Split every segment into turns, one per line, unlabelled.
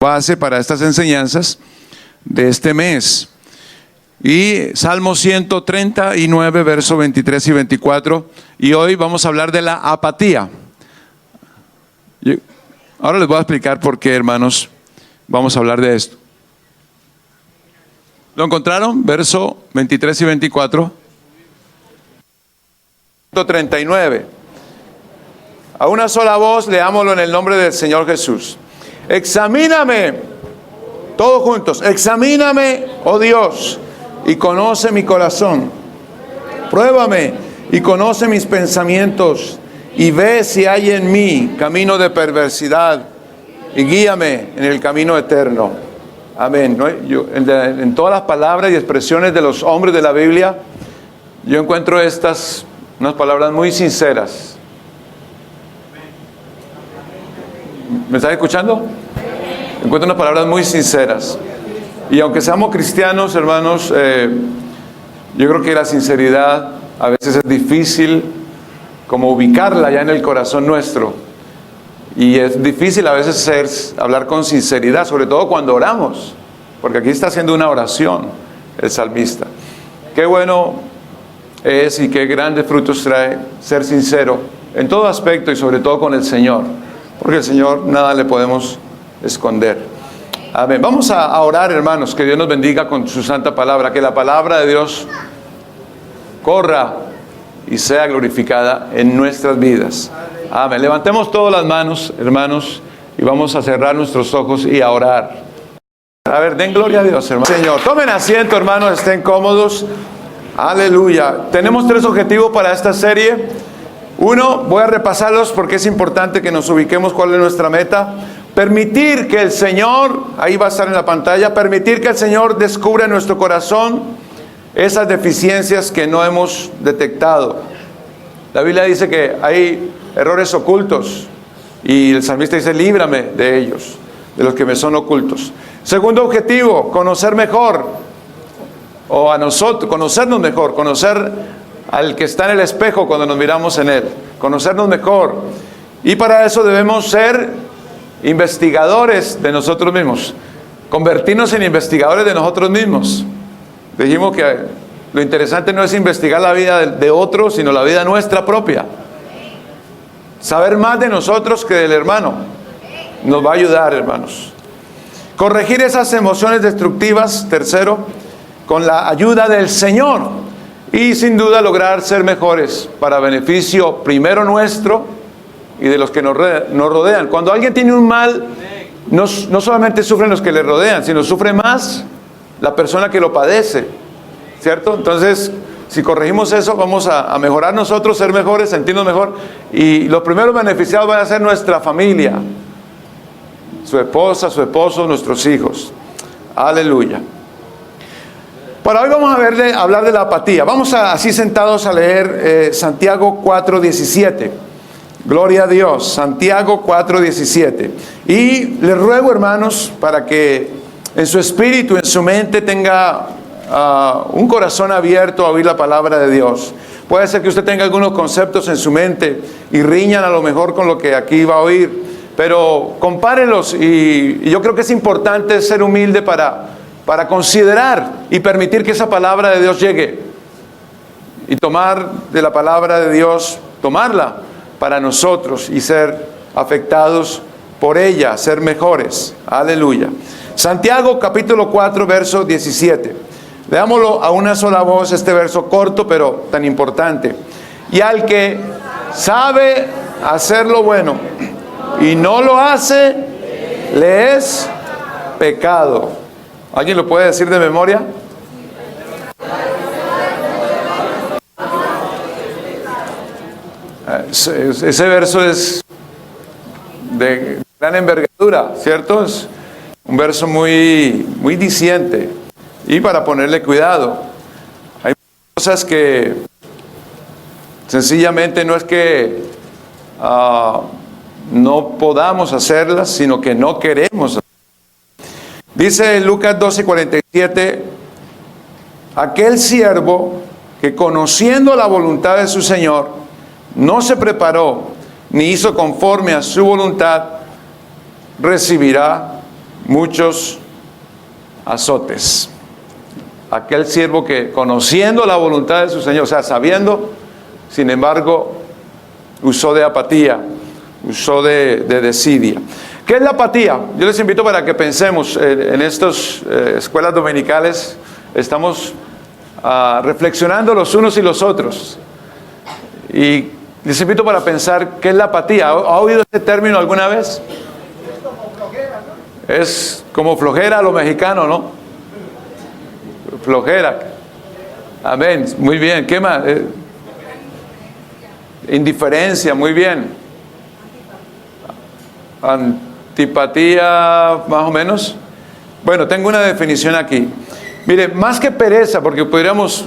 base para estas enseñanzas de este mes. Y Salmo 139, versos 23 y 24. Y hoy vamos a hablar de la apatía. Ahora les voy a explicar por qué, hermanos, vamos a hablar de esto. ¿Lo encontraron? Verso 23 y 24. 139. A una sola voz leámoslo en el nombre del Señor Jesús. Examíname, todos juntos, examíname, oh Dios, y conoce mi corazón. Pruébame y conoce mis pensamientos, y ve si hay en mí camino de perversidad, y guíame en el camino eterno. Amén. En todas las palabras y expresiones de los hombres de la Biblia, yo encuentro unas palabras muy sinceras. ¿Me están escuchando? Encuentro unas palabras muy sinceras. Y aunque seamos cristianos, hermanos, yo creo que la sinceridad a veces es difícil como ubicarla ya en el corazón nuestro. Y es difícil a veces hablar con sinceridad, sobre todo cuando oramos. Porque aquí está haciendo una oración el salmista. Qué bueno es y qué grandes frutos trae ser sincero en todo aspecto y sobre todo con el Señor. Porque el Señor nada le podemos esconder. Amén. Vamos a orar, hermanos, que Dios nos bendiga con su santa palabra, que la palabra de Dios corra y sea glorificada en nuestras vidas. Amén. Levantemos todas las manos, hermanos, y vamos a cerrar nuestros ojos y a orar. A ver, den gloria a Dios, hermanos. Señor, tomen asiento, hermanos, estén cómodos. Aleluya. Tenemos 3 objetivos para esta serie. Uno, voy a repasarlos porque es importante que nos ubiquemos cuál es nuestra meta. Permitir que el Señor, ahí va a estar en la pantalla, permitir que el Señor descubra en nuestro corazón esas deficiencias que no hemos detectado. La Biblia dice que hay errores ocultos y el salmista dice, líbrame de ellos, de los que me son ocultos. Segundo objetivo, conocer mejor, o a nosotros, conocernos mejor, conocer al que está en el espejo cuando nos miramos en él, conocernos mejor. Y para eso debemos ser investigadores de nosotros mismos, convertirnos en investigadores de nosotros mismos. Dijimos que lo interesante no es investigar la vida de otros, sino la vida nuestra propia. Saber más de nosotros que del hermano nos va a ayudar, hermanos. Corregir esas emociones destructivas, tercero, con la ayuda del Señor. Y sin duda lograr ser mejores para beneficio primero nuestro y de los que nos rodean. Cuando alguien tiene un mal, no solamente sufren los que le rodean, sino sufre más la persona que lo padece, ¿cierto? Entonces, si corregimos eso, vamos a mejorar nosotros, ser mejores, sentirnos mejor. Y los primeros beneficiados van a ser nuestra familia, su esposa, su esposo, nuestros hijos. Aleluya. Para hoy vamos a hablar de la apatía. Vamos así sentados a leer Santiago 4:17. Gloria a Dios. Santiago 4:17. Y les ruego, hermanos, para que en su espíritu, en su mente tenga un corazón abierto a oír la palabra de Dios. Puede ser que usted tenga algunos conceptos en su mente y riñan a lo mejor con lo que aquí va a oír. Pero compárenlos y yo creo que es importante ser humilde para considerar y permitir que esa palabra de Dios llegue y tomar de la palabra de Dios, tomarla para nosotros y ser afectados por ella, ser mejores. Aleluya. Santiago capítulo 4 verso 17. Leámoslo a una sola voz, este verso corto pero tan importante. Y al que sabe hacer lo bueno y no lo hace, le es pecado. ¿Alguien lo puede decir de memoria? Ese verso es de gran envergadura, ¿cierto? Es un verso muy, muy diciente y para ponerle cuidado. Hay cosas que sencillamente no es que no podamos hacerlas, sino que no queremos hacerlas. Dice Lucas 12:47, aquel siervo que conociendo la voluntad de su Señor, no se preparó ni hizo conforme a su voluntad, recibirá muchos azotes. Aquel siervo que, conociendo la voluntad de su Señor, o sea, sabiendo, sin embargo, usó de apatía, usó de desidia. ¿Qué es la apatía? Yo les invito para que pensemos en estas escuelas dominicales. Estamos reflexionando los unos y los otros. Y les invito para pensar qué es la apatía. ¿Ha oído este término alguna vez? Es como flojera a lo mexicano, ¿no? Flojera. Amén. Muy bien. ¿Qué más? Indiferencia. Muy bien. Antipatía, más o menos. Bueno, tengo una definición aquí. Mire, más que pereza, porque podríamos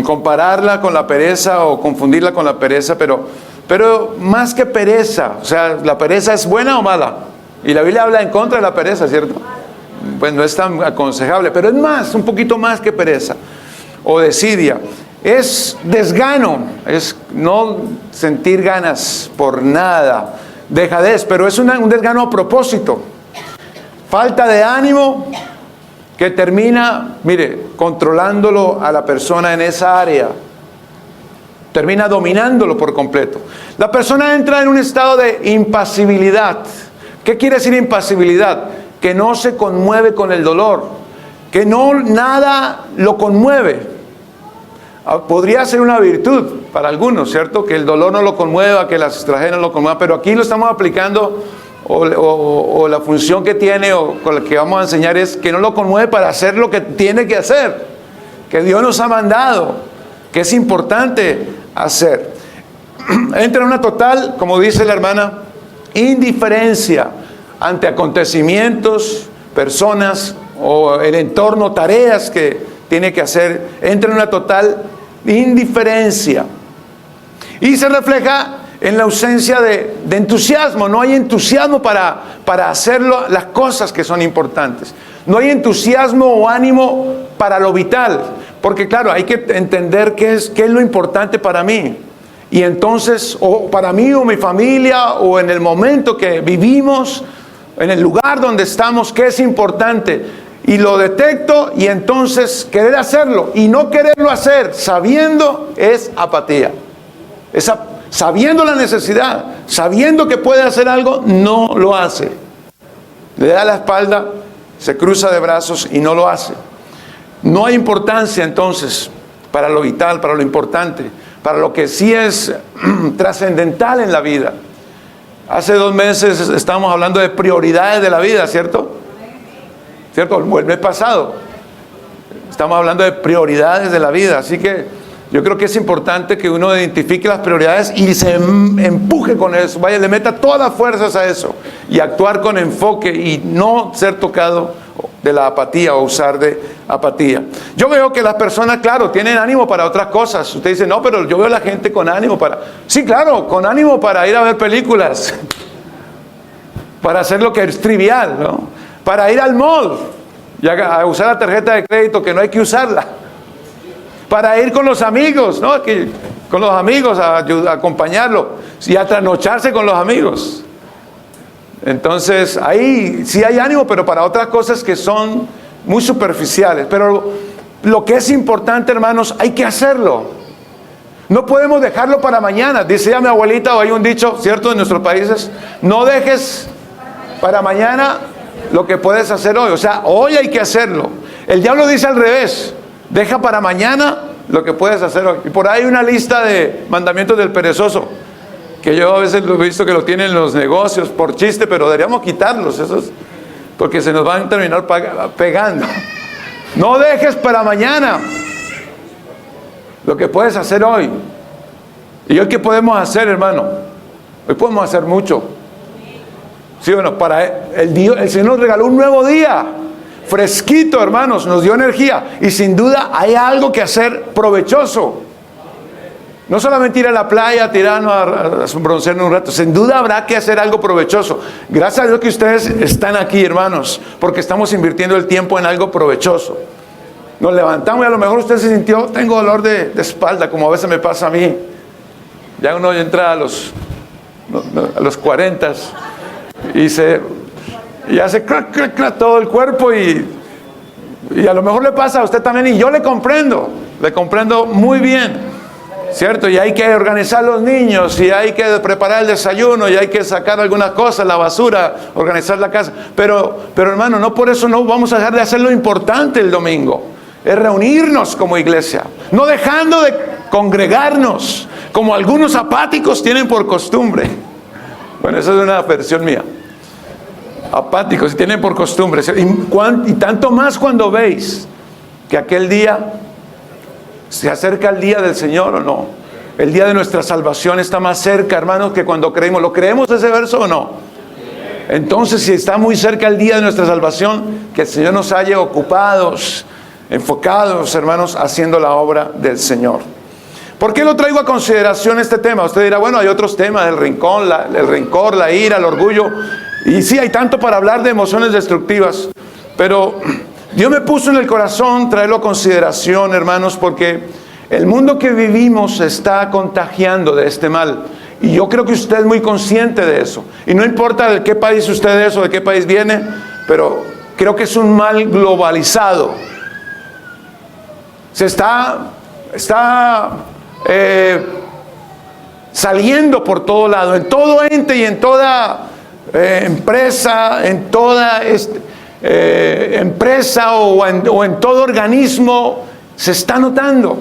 compararla con la pereza o confundirla con la pereza, pero más que pereza, o sea, ¿la pereza es buena o mala? Y la Biblia habla en contra de la pereza, ¿cierto? Pues no es tan aconsejable, pero es más, un poquito más que pereza o desidia. Es desgano, es no sentir ganas por nada, dejadez, pero es un desgano a propósito. Falta de ánimo que termina, mire, controlándolo a la persona en esa área. Termina dominándolo por completo. La persona entra en un estado de impasibilidad. ¿Qué quiere decir impasibilidad? Que no se conmueve con el dolor, que nada lo conmueve. Podría ser una virtud para algunos, ¿cierto? Que el dolor no lo conmueva, que las tragedias no lo conmuevan, pero aquí lo estamos aplicando, o la función que tiene, o con la que vamos a enseñar, es que no lo conmueve para hacer lo que tiene que hacer, que Dios nos ha mandado, que es importante hacer. Entra en una total, como dice la hermana, indiferencia ante acontecimientos, personas o el entorno, tareas que tiene que hacer. Entra en una total indiferencia y se refleja en la ausencia de entusiasmo. No hay entusiasmo para hacer las cosas que son importantes. No hay entusiasmo o ánimo para lo vital, porque claro, hay que entender qué es lo importante para mí. Y entonces, o para mí o mi familia, o en el momento que vivimos, en el lugar donde estamos, qué es importante. Y lo detecto, y entonces querer hacerlo y no quererlo hacer sabiendo es apatía. Sabiendo la necesidad, sabiendo que puede hacer algo, no lo hace. Le da la espalda, se cruza de brazos y no lo hace. No hay importancia entonces para lo vital, para lo importante, para lo que sí es trascendental en la vida. Hace 2 meses estábamos hablando de prioridades de la vida, ¿cierto? ¿Cierto? El mes pasado estamos hablando de prioridades de la vida, así que yo creo que es importante que uno identifique las prioridades y se empuje con eso, vaya, le meta todas las fuerzas a eso y actuar con enfoque y no ser tocado de la apatía o usar de apatía. Yo veo que las personas, claro, tienen ánimo para otras cosas. Usted dice, no, pero yo veo a la gente con ánimo para... Sí, claro, con ánimo para ir a ver películas, para hacer lo que es trivial, ¿no? Para ir al mall y a usar la tarjeta de crédito, que no hay que usarla. Para ir con los amigos, ¿no? Con los amigos a acompañarlo y a trasnocharse con los amigos. Entonces, ahí sí hay ánimo, pero para otras cosas que son muy superficiales. Pero lo que es importante, hermanos, hay que hacerlo. No podemos dejarlo para mañana. Dice ya mi abuelita, o hay un dicho, ¿cierto?, en nuestros países: no dejes para mañana lo que puedes hacer hoy. O sea, hoy hay que hacerlo. El diablo dice al revés: deja para mañana lo que puedes hacer hoy. Y por ahí hay una lista de mandamientos del perezoso, que yo a veces lo he visto que lo tienen en los negocios por chiste, pero deberíamos quitarlos esos, porque se nos van a terminar pegando. No dejes para mañana lo que puedes hacer hoy. ¿Y hoy qué podemos hacer, hermano? Hoy podemos hacer mucho. Sí, bueno, el Señor nos regaló un nuevo día, fresquito, hermanos, nos dio energía, y sin duda hay algo que hacer provechoso. No solamente ir a la playa, tirarnos a broncearnos un rato. Sin duda habrá que hacer algo provechoso. Gracias a Dios que ustedes están aquí, hermanos, porque estamos invirtiendo el tiempo en algo provechoso. Nos levantamos y a lo mejor usted se sintió: tengo dolor de espalda, como a veces me pasa a mí. Ya uno entra a los 40. y hace crack, crack, crack todo el cuerpo y a lo mejor le pasa a usted también, y yo le comprendo muy bien. ¿Cierto? Y hay que organizar los niños, y hay que preparar el desayuno, y hay que sacar algunas cosas, la basura, organizar la casa. Pero hermano, no por eso no vamos a dejar de hacer lo importante el domingo. Es reunirnos como iglesia, no dejando de congregarnos, como algunos apáticos tienen por costumbre. Bueno, esa es una versión mía. Apáticos tienen por costumbre. Y tanto más cuando veis que aquel día se acerca el día del Señor, ¿o no? El día de nuestra salvación está más cerca, hermanos, que cuando creímos. ¿Lo creemos ese verso o no? Entonces, si está muy cerca el día de nuestra salvación, que el Señor nos haya ocupados, enfocados, hermanos, haciendo la obra del Señor. ¿Por qué lo traigo a consideración este tema? Usted dirá, bueno, hay otros temas, el rencor, la ira, el orgullo. Y sí, hay tanto para hablar de emociones destructivas. Pero Dios me puso en el corazón traerlo a consideración, hermanos, porque el mundo que vivimos se está contagiando de este mal. Y yo creo que usted es muy consciente de eso. Y no importa de qué país usted es o de qué país viene, pero creo que es un mal globalizado. Se está saliendo por todo lado, en todo ente y en toda empresa, en toda empresa o en todo organismo, se está notando.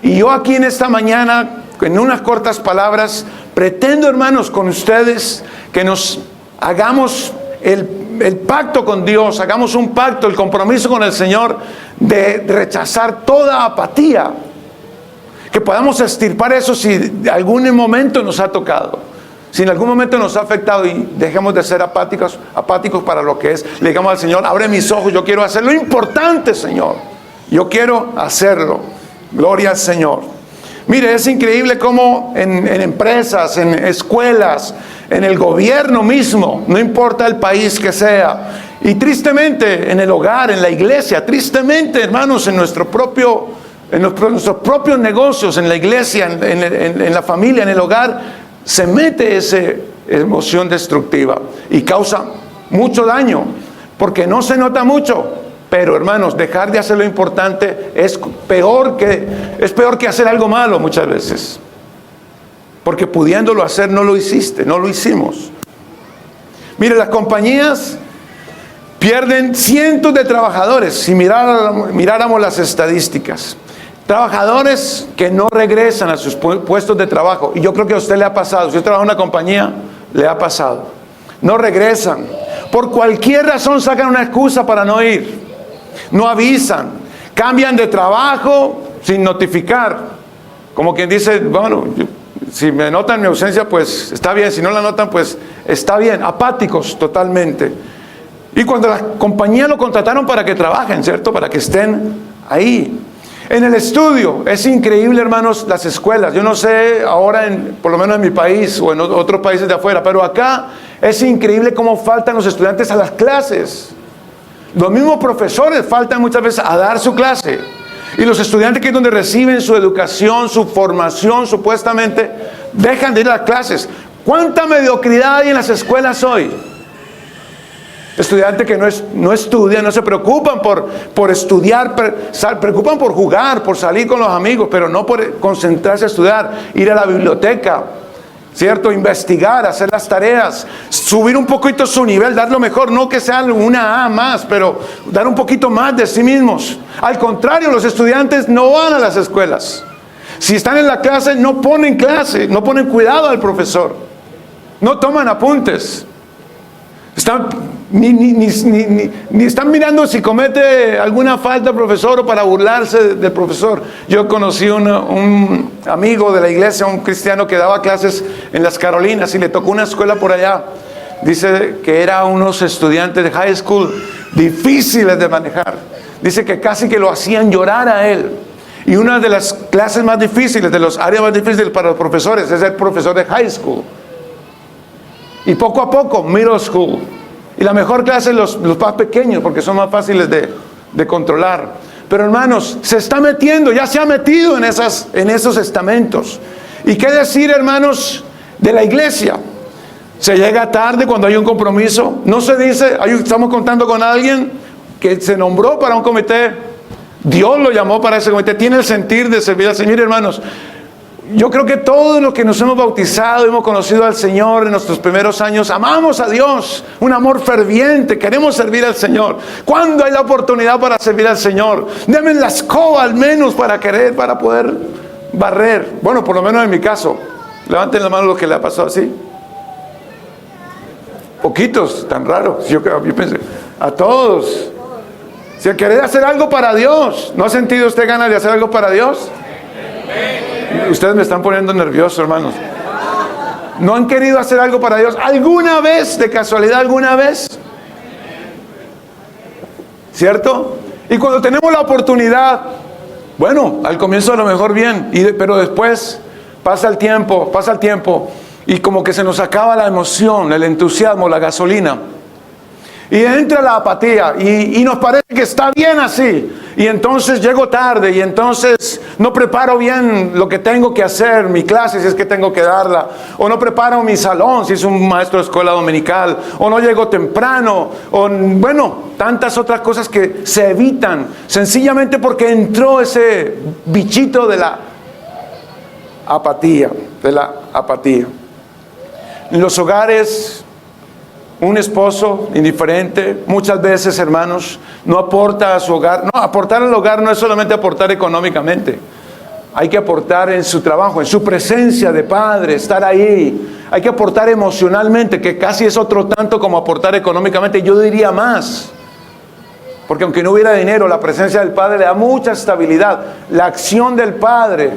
Y yo aquí en esta mañana, en unas cortas palabras, pretendo, hermanos, con ustedes, que nos hagamos el pacto con Dios, hagamos un pacto, el compromiso con el Señor, de rechazar toda apatía, que podamos extirpar eso si de algún momento nos ha tocado, si en algún momento nos ha afectado, y dejemos de ser apáticos para lo que es. Le digamos al Señor, abre mis ojos, yo quiero hacer lo importante, Señor, yo quiero hacerlo. Gloria al Señor. Mire, es increíble cómo en empresas, en escuelas, en el gobierno mismo, no importa el país que sea, y tristemente en el hogar, en la iglesia, tristemente, hermanos, en nuestros propios negocios, en la iglesia, en la familia, en el hogar, se mete esa emoción destructiva y causa mucho daño, porque no se nota mucho. Pero, hermanos, dejar de hacer lo importante es peor que hacer algo malo muchas veces. Porque pudiéndolo hacer no lo hicimos. Mire, las compañías pierden cientos de trabajadores, si miráramos las estadísticas. Trabajadores que no regresan a sus puestos de trabajo. Y yo creo que a usted le ha pasado. Si usted trabaja en una compañía, le ha pasado. No regresan. Por cualquier razón sacan una excusa para no ir. No avisan, cambian de trabajo sin notificar. Como quien dice, bueno, si me notan mi ausencia, pues está bien. Si no la notan, pues está bien. Apáticos totalmente. Y cuando la compañía lo contrataron para que trabajen, ¿cierto? Para que estén ahí. En el estudio, es increíble, hermanos, las escuelas. Yo no sé ahora, por lo menos en mi país o en otros países de afuera, pero acá es increíble cómo faltan los estudiantes a las clases. Los mismos profesores faltan muchas veces a dar su clase. Y los estudiantes, que es donde reciben su educación, su formación, supuestamente, dejan de ir a las clases. ¿Cuánta mediocridad hay en las escuelas hoy? Estudiantes que no estudian, no se preocupan por estudiar, preocupan por jugar, por salir con los amigos, pero no por concentrarse a estudiar, ir a la biblioteca, ¿cierto? Investigar, hacer las tareas, subir un poquito su nivel, dar lo mejor, no que sean una A más, pero dar un poquito más de sí mismos. Al contrario, los estudiantes no van a las escuelas. Si están en la clase, no ponen clase, no ponen cuidado al profesor, no toman apuntes. Ni están mirando si comete alguna falta el profesor o para burlarse del profesor. Yo conocí un amigo de la iglesia, un cristiano que daba clases en las Carolinas y le tocó una escuela por allá. Dice que eran unos estudiantes de high school difíciles de manejar. Dice que casi que lo hacían llorar a él. Y una de las clases más difíciles, de las áreas más difíciles para los profesores, es el profesor de high school. Y poco a poco, middle school. Y la mejor clase los más pequeños, porque son más fáciles de controlar. Pero, hermanos, se está metiendo, ya se ha metido en esos estamentos. ¿Y qué decir, hermanos, de la iglesia? Se llega tarde cuando hay un compromiso. No se dice, estamos contando con alguien que se nombró para un comité. Dios lo llamó para ese comité. Tiene el sentir de servir al Señor, hermanos. Yo creo que todos los que nos hemos bautizado, hemos conocido al Señor en nuestros primeros años, amamos a Dios, un amor ferviente, queremos servir al Señor. ¿Cuándo hay la oportunidad para servir al Señor? Denme la escoba al menos para poder barrer. Bueno, por lo menos en mi caso. Levanten la mano los que le ha pasado así. Poquitos, tan raros. Yo pensé, a todos. Si querés hacer algo para Dios, ¿no ha sentido usted ganas de hacer algo para Dios? Ustedes me están poniendo nervioso, hermanos. ¿No han querido hacer algo para Dios alguna vez, de casualidad, alguna vez? ¿Cierto? Y cuando tenemos la oportunidad, bueno, al comienzo a lo mejor bien, pero después pasa el tiempo, y como que se nos acaba la emoción, el entusiasmo, la gasolina. Y entra la apatía y nos parece que está bien así. Y entonces llego tarde y entonces no preparo bien lo que tengo que hacer, mi clase si es que tengo que darla. O no preparo mi salón si es un maestro de escuela dominical. O no llego temprano. O bueno, tantas otras cosas que se evitan. Sencillamente porque entró ese bichito de la apatía. En los hogares, un esposo indiferente, muchas veces, hermanos, no aporta a su hogar. No, aportar al hogar no es solamente aportar económicamente. Hay que aportar en su trabajo, en su presencia de padre, estar ahí. Hay que aportar emocionalmente, que casi es otro tanto como aportar económicamente. Yo diría más. Porque aunque no hubiera dinero, la presencia del padre le da mucha estabilidad. La acción del padre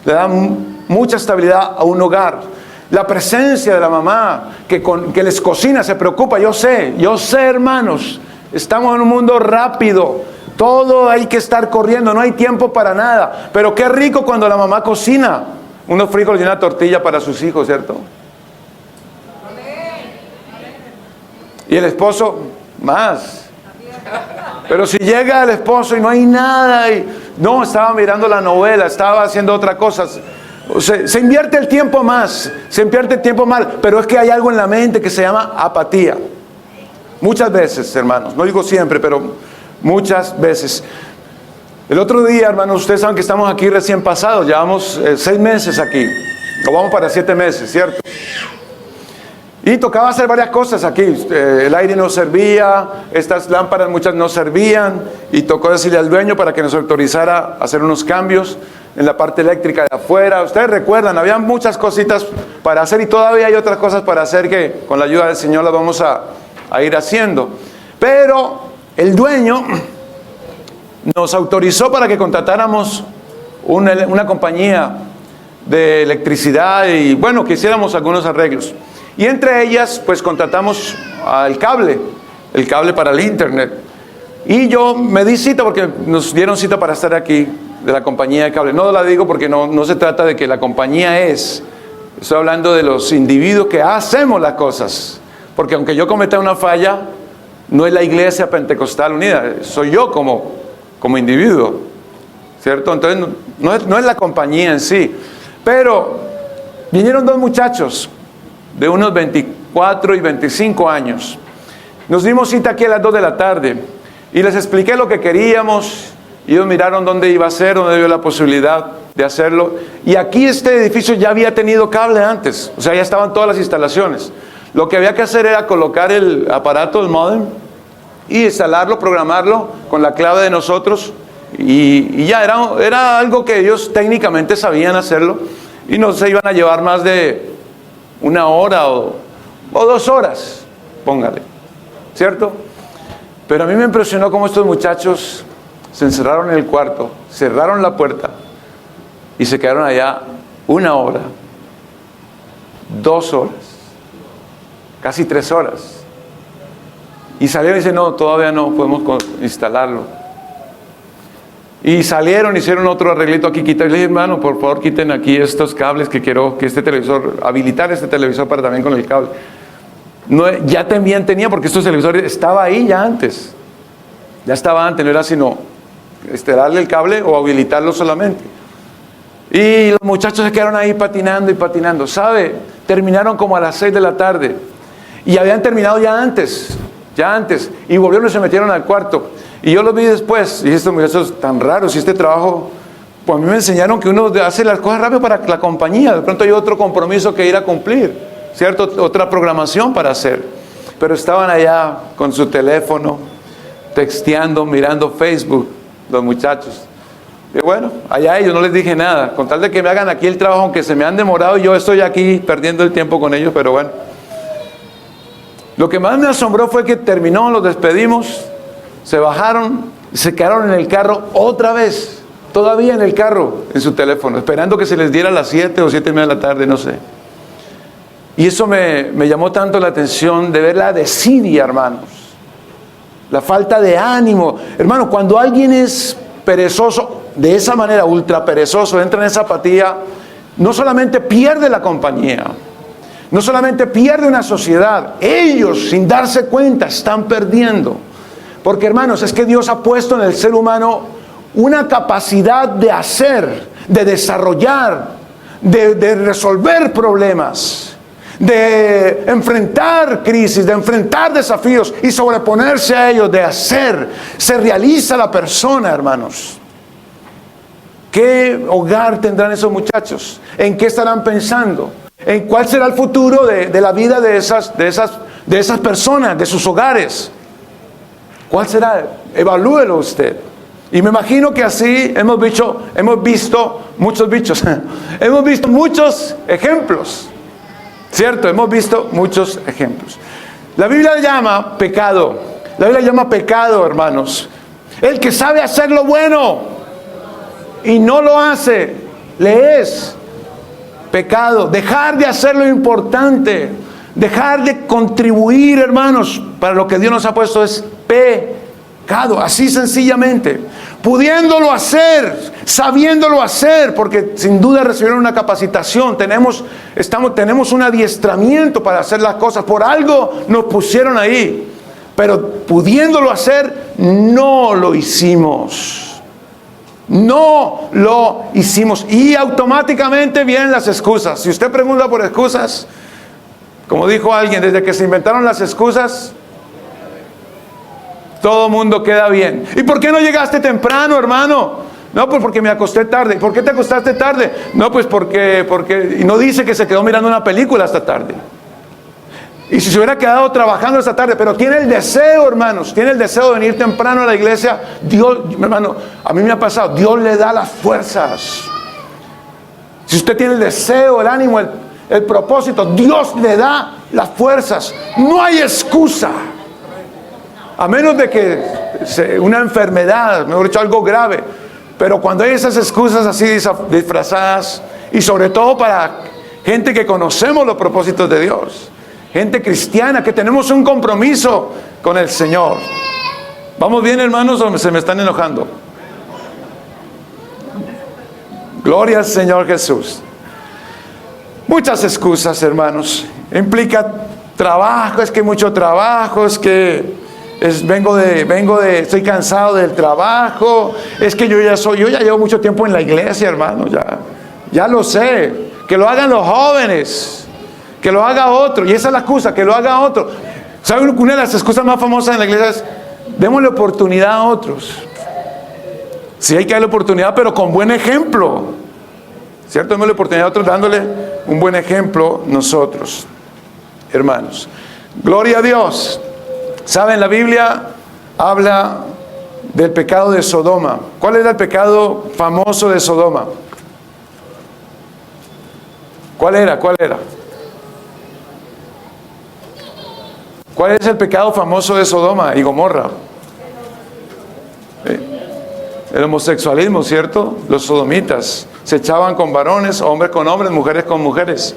le da mucha estabilidad a un hogar. La presencia de la mamá que les cocina, se preocupa. Yo sé, hermanos, estamos en un mundo rápido. Todo hay que estar corriendo, no hay tiempo para nada. Pero qué rico cuando la mamá cocina unos frijoles y una tortilla para sus hijos, ¿cierto? Y el esposo, más. Pero si llega el esposo y no hay nada, no, estaba mirando la novela, estaba haciendo otra cosa. Se invierte el tiempo más, pero es que hay algo en la mente que se llama apatía. Muchas veces, hermanos, no digo siempre, pero muchas veces. El otro día, hermanos, ustedes saben que estamos aquí recién pasados, llevamos 6 meses aquí, o vamos para 7 meses, ¿cierto? Y tocaba hacer varias cosas aquí. El aire no servía, estas lámparas muchas no servían, y tocó decirle al dueño para que nos autorizara a hacer unos cambios en la parte eléctrica de afuera. Ustedes recuerdan, había muchas cositas para hacer y todavía hay otras cosas para hacer que con la ayuda del Señor las vamos a ir haciendo. Pero el dueño nos autorizó para que contratáramos una compañía de electricidad y bueno, que hiciéramos algunos arreglos. Y entre ellas, pues contratamos el cable para el internet. Y yo me di cita porque nos dieron cita para estar aquí de la compañía de cable. No la digo porque no se trata de que la compañía estoy hablando de los individuos que hacemos las cosas. Porque aunque yo cometa una falla, no es la Iglesia Pentecostal Unida, soy yo como individuo, ¿cierto? Entonces no es la compañía en sí. Pero vinieron 2 muchachos de unos 24 y 25 años. Nos dimos cita aquí a las 2 de la tarde y les expliqué lo que queríamos. Y ellos miraron dónde iba a ser, dónde había la posibilidad de hacerlo. Y aquí este edificio ya había tenido cable antes, o sea, ya estaban todas las instalaciones. Lo que había que hacer era colocar el aparato, el módem, y instalarlo, programarlo con la clave de nosotros. Y ya era algo que ellos técnicamente sabían hacerlo. Y no se iban a llevar más de 1 hora o 2 horas, póngale, ¿cierto? Pero a mí me impresionó cómo estos muchachos se encerraron en el cuarto, cerraron la puerta y se quedaron allá 1 hora, 2 horas, casi 3 horas. Y salieron y dicen, no, todavía no podemos instalarlo. Y salieron, hicieron otro arreglito aquí, y le dije, hermano, por favor quiten aquí estos cables que quiero que este televisor, habilitar este televisor para también con el cable. No, ya también tenía, porque estos televisores estaba ahí ya antes. Ya estaba antes, no era sino darle el cable o habilitarlo solamente. Y los muchachos se quedaron ahí patinando y patinando. ¿Sabe? Terminaron como a las 6 de la tarde. Y habían terminado ya antes. Y volvieron y se metieron al cuarto. Y yo los vi después. Y dije, estos muchachos tan raros, y este trabajo... Pues a mí me enseñaron que uno hace las cosas rápido para la compañía. De pronto hay otro compromiso que ir a cumplir, ¿cierto? Otra programación para hacer. Pero estaban allá con su teléfono, texteando, mirando Facebook, los muchachos. Y bueno, allá ellos, no les dije nada. Con tal de que me hagan aquí el trabajo, aunque se me han demorado, yo estoy aquí perdiendo el tiempo con ellos, pero bueno. Lo que más me asombró fue que terminó, los despedimos, se bajaron, se quedaron en el carro otra vez. Todavía en el carro, en su teléfono, esperando que se les diera a las 7 o 7:30 de la tarde, no sé. Y eso me llamó tanto la atención de ver la desidia, hermanos. La falta de ánimo. Hermano, cuando alguien es perezoso, de esa manera, ultra perezoso, entra en esa apatía, no solamente pierde la compañía, no solamente pierde una sociedad, ellos, sin darse cuenta, están perdiendo. Porque, hermanos, es que Dios ha puesto en el ser humano una capacidad de hacer, de desarrollar, de resolver problemas, de enfrentar crisis, de enfrentar desafíos y sobreponerse a ellos, de hacer. Se realiza la persona, hermanos. ¿Qué hogar tendrán esos muchachos? ¿En qué estarán pensando? ¿En cuál será el futuro de la vida de esas personas, de sus hogares? ¿Cuál será? Evalúelo usted. Y me imagino que así hemos visto muchos bichos. Hemos visto muchos ejemplos. ¿Cierto? Hemos visto muchos ejemplos. La Biblia le llama pecado. La Biblia llama pecado, hermanos. El que sabe hacer lo bueno y no lo hace, le es pecado. Dejar de hacer lo importante, dejar de contribuir, hermanos, para lo que Dios nos ha puesto es pecado, así sencillamente. Pudiéndolo hacer, sabiéndolo hacer, porque sin duda recibieron una capacitación, tenemos un adiestramiento para hacer las cosas, por algo nos pusieron ahí, pero pudiéndolo hacer, no lo hicimos. No lo hicimos. Y automáticamente vienen las excusas. Si usted pregunta por excusas, como dijo alguien, desde que se inventaron las excusas, todo mundo queda bien. ¿Y por qué no llegaste temprano, hermano? No, pues porque me acosté tarde. ¿Por qué te acostaste tarde? No, pues porque y no dice que se quedó mirando una película hasta tarde. Y si se hubiera quedado trabajando esta tarde, pero tiene el deseo, hermanos, tiene el deseo de venir temprano a la iglesia, Dios, hermano, a mí me ha pasado, Dios le da las fuerzas. Si usted tiene el deseo, el ánimo, el propósito, Dios le da las fuerzas. No hay excusa. A menos de que una enfermedad, mejor dicho, algo grave. Pero cuando hay esas excusas así disfrazadas, y sobre todo para gente que conocemos los propósitos de Dios, gente cristiana, que tenemos un compromiso con el Señor. ¿Vamos bien, hermanos, o se me están enojando? Gloria al Señor Jesús. Muchas excusas, hermanos. Implica trabajo, es que mucho trabajo, es que estoy cansado del trabajo, es que yo ya llevo mucho tiempo en la iglesia, hermano, ya lo sé, que lo hagan los jóvenes, que lo haga otro, y esa es la excusa, que lo haga otro. ¿Saben? Una de las excusas más famosas en la iglesia es, démosle oportunidad a otros. Sí, hay que darle oportunidad, pero con buen ejemplo, ¿cierto? Démosle oportunidad a otros dándole un buen ejemplo nosotros, hermanos. Gloria a Dios. ¿Saben? La Biblia habla del pecado de Sodoma. ¿Cuál era el pecado famoso de Sodoma? ¿Cuál era? ¿Cuál es el pecado famoso de Sodoma y Gomorra? El homosexualismo, ¿cierto? Los sodomitas se echaban con varones, hombres con hombres, mujeres con mujeres,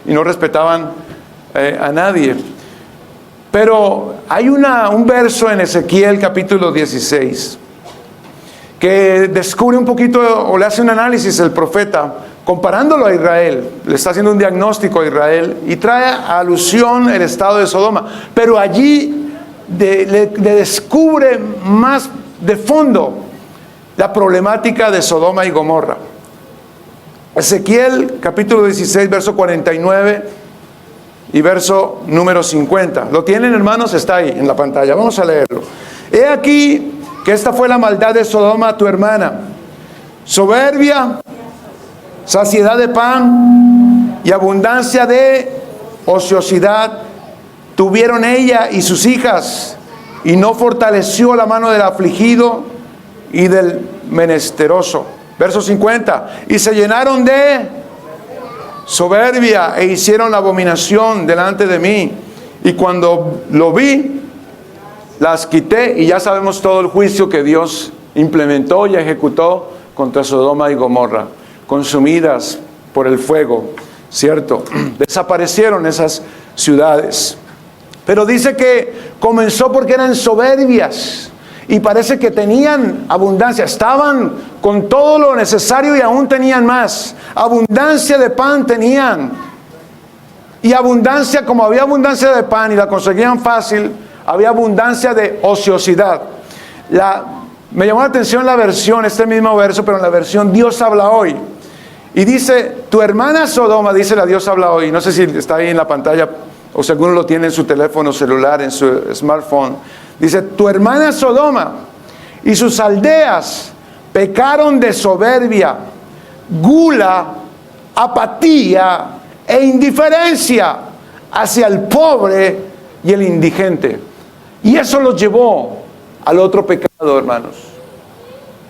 y no respetaban a nadie. Pero hay un verso en Ezequiel capítulo 16 que descubre un poquito, o le hace un análisis el profeta, comparándolo a Israel. Le está haciendo un diagnóstico a Israel y trae a alusión el estado de Sodoma. Pero allí le descubre más de fondo la problemática de Sodoma y Gomorra. Ezequiel capítulo 16 verso 49 y verso número 50. ¿Lo tienen, hermanos? Está ahí en la pantalla. Vamos a leerlo. He aquí que esta fue la maldad de Sodoma, tu hermana. Soberbia, saciedad de pan y abundancia de ociosidad tuvieron ella y sus hijas, y no fortaleció la mano del afligido y del menesteroso. Verso 50. Y se llenaron de soberbia e hicieron abominación delante de mí. Y cuando lo vi, las quité. Y ya sabemos todo el juicio que Dios implementó y ejecutó contra Sodoma y Gomorra, consumidas por el fuego, ¿cierto? Desaparecieron esas ciudades. Pero dice que comenzó porque eran soberbias. Y parece que tenían abundancia, estaban con todo lo necesario y aún tenían más. Abundancia de pan tenían. Y abundancia, como había abundancia de pan y la conseguían fácil, había abundancia de ociosidad. Me llamó la atención la versión, este mismo verso, pero en la versión Dios habla hoy. Y dice, tu hermana Sodoma, dice la Dios habla hoy. No sé si está ahí en la pantalla o si alguno lo tiene en su teléfono celular, en su smartphone. Dice, tu hermana Sodoma y sus aldeas pecaron de soberbia, gula, apatía e indiferencia hacia el pobre y el indigente. Y eso los llevó al otro pecado, hermanos.